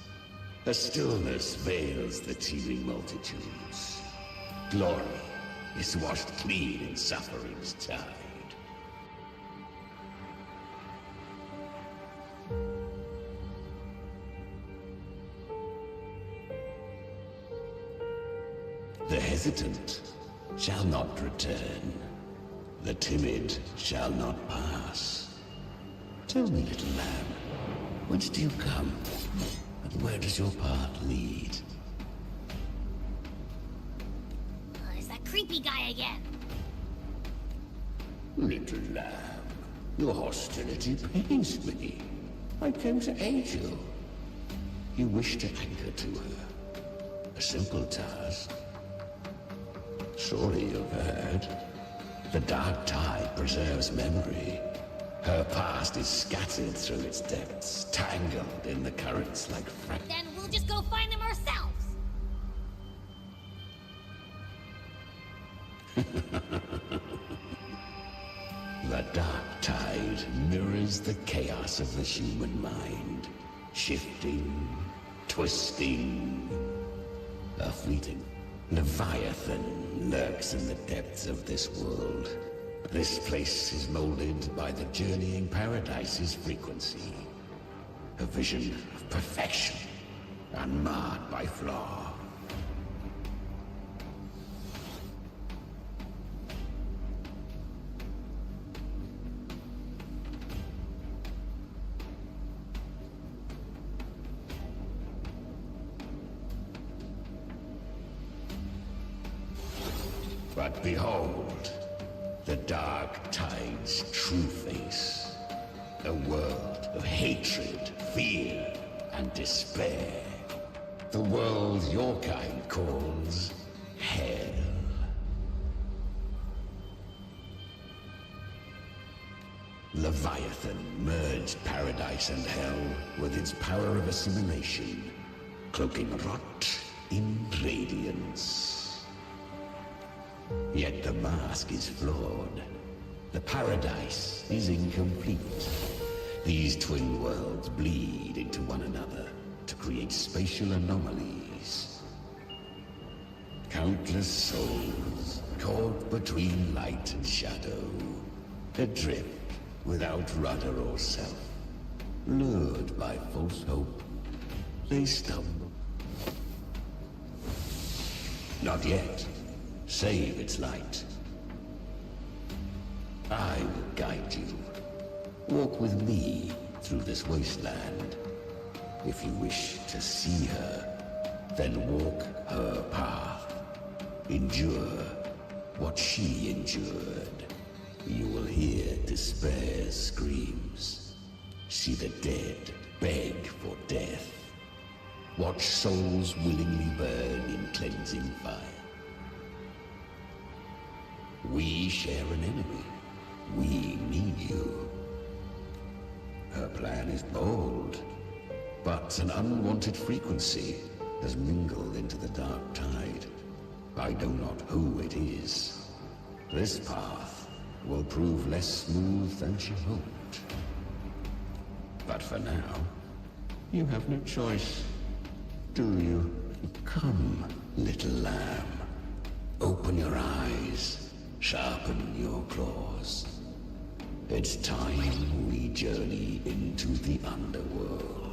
A stillness veils the teeming multitudes. Glory is washed clean in suffering's tide. The hesitant shall not return. The timid shall not pass. Tell me, little lamb, whence do you come? And where does your path lead? It's that creepy guy again. Little lamb, your hostility pains me. I came to aid you. You wish to anchor to her. A simple task. Surely you've heard. The dark tide preserves memory. Her past is scattered through its depths, tangled in the currents like fragments. Then we'll just go find them ourselves. The dark tide mirrors the chaos of the human mind. Shifting, twisting. A fleeting Leviathan lurks in the depths of this world. This place is molded by the journeying paradise's frequency. A vision of perfection, unmarred by flaw. But behold, the dark tide's true face. A world of hatred, fear, and despair. The world your kind calls hell. Leviathan merged paradise and hell with its power of assimilation, cloaking rot in radiance. Yet the mask is flawed. The paradise is incomplete. These twin worlds bleed into one another to create spatial anomalies. Countless souls caught between light and shadow, adrift without rudder or self. Lured by false hope, they stumble. Not yet. Save its light. I will guide you. Walk with me through this wasteland. If you wish to see her, then walk her path. Endure what she endured. You will hear despair's screams. See the dead beg for death. Watch souls willingly burn in cleansing fire. We share an enemy. We need you. Her plan is bold, but an unwanted frequency has mingled into the dark tide. I know not who it is. This path will prove less smooth than she hoped. But for now, you have no choice, do you? Come, little lamb. Open your eyes. Sharpen your claws. It's time we journey into the underworld.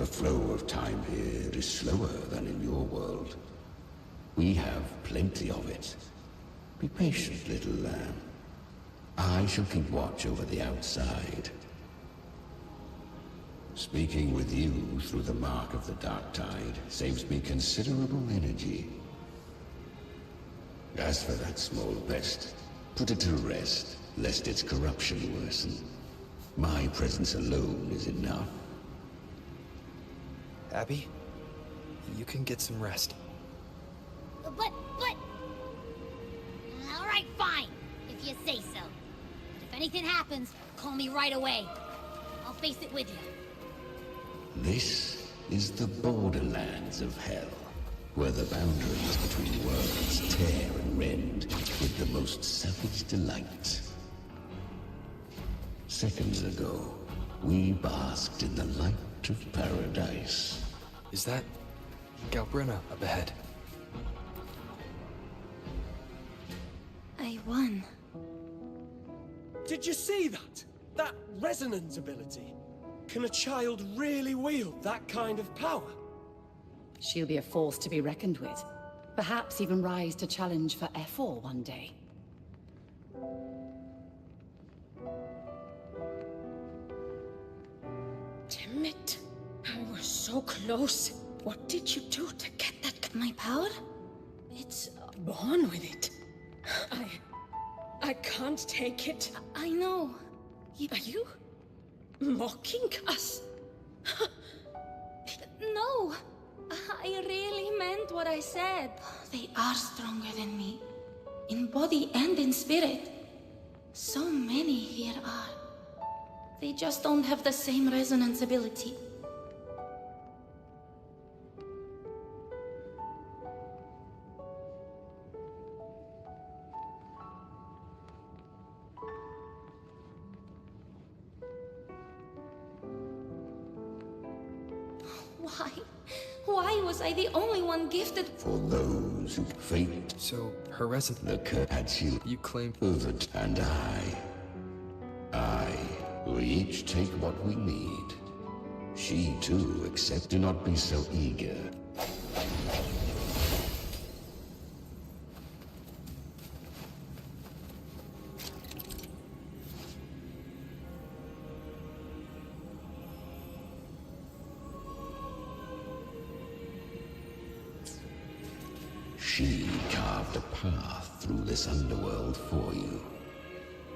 flow of time here is slower than in your world. We have plenty of it. Be patient, little lamb. I shall keep watch over the outside. Speaking with you through the mark of the dark tide saves me considerable energy. As for that small pest, put it to rest, lest its corruption worsen. My presence alone is enough. Abby, you can get some rest. But... All right, fine, if you say so. But if anything happens, call me right away. I'll face it with you. This is the borderlands of hell, where the boundaries between worlds tear and rend with the most savage delight. Seconds ago, we basked in the light of paradise. Is that Galbrenna up ahead? I won. Did you see that? That resonance ability? Can a child really wield that kind of power? She'll be a force to be reckoned with. Perhaps even rise to challenge for F4 one day. Damn it. I was so close. What did you do to get that? My power? It's born with it. I can't take it. I know. Are you mocking us? No! I really meant what I said. They are stronger than me. In body and in spirit. So many here are. They just don't have the same resonance ability. Why was I the only one gifted? For those who fate. So, her resonance... The curse had sealed. You claim... That and I, we each take what we need. She too, except do not be so eager. She carved a path through this underworld for you.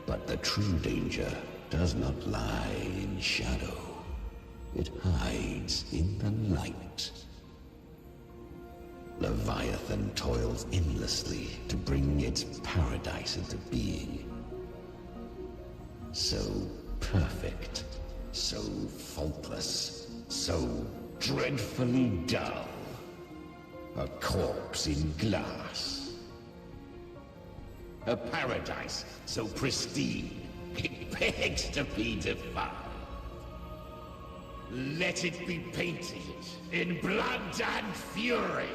But the true danger does not lie in shadow. It hides in the light. Leviathan toils endlessly to bring its paradise into being. So perfect, so faultless, so dreadfully dull. A corpse in glass. A paradise so pristine, it begs to be defiled. Let it be painted in blood and fury.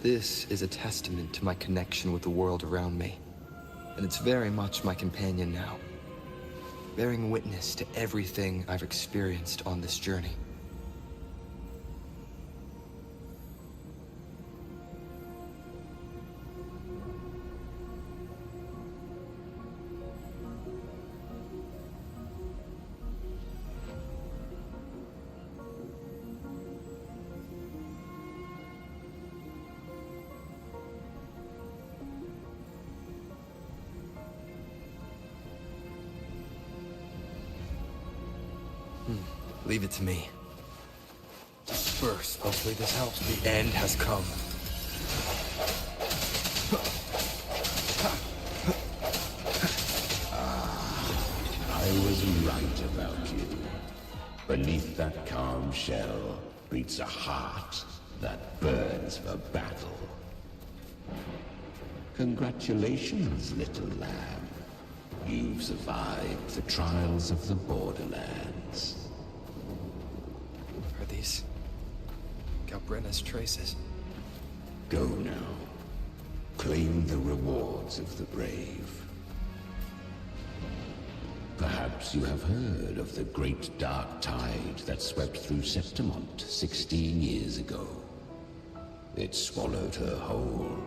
This is a testament to my connection with the world around me. And it's very much my companion now, bearing witness to everything I've experienced on this journey. Leave it to me. First, hopefully this helps. The end has come. I was right about you. Beneath that calm shell beats a heart that burns for battle. Congratulations, little lamb. You've survived the trials of the Borderlands. Are these Galbrenna's traces? Go now. Claim the rewards of the brave. Perhaps you have heard of the great dark tide that swept through Septimont 16 years ago. It swallowed her whole.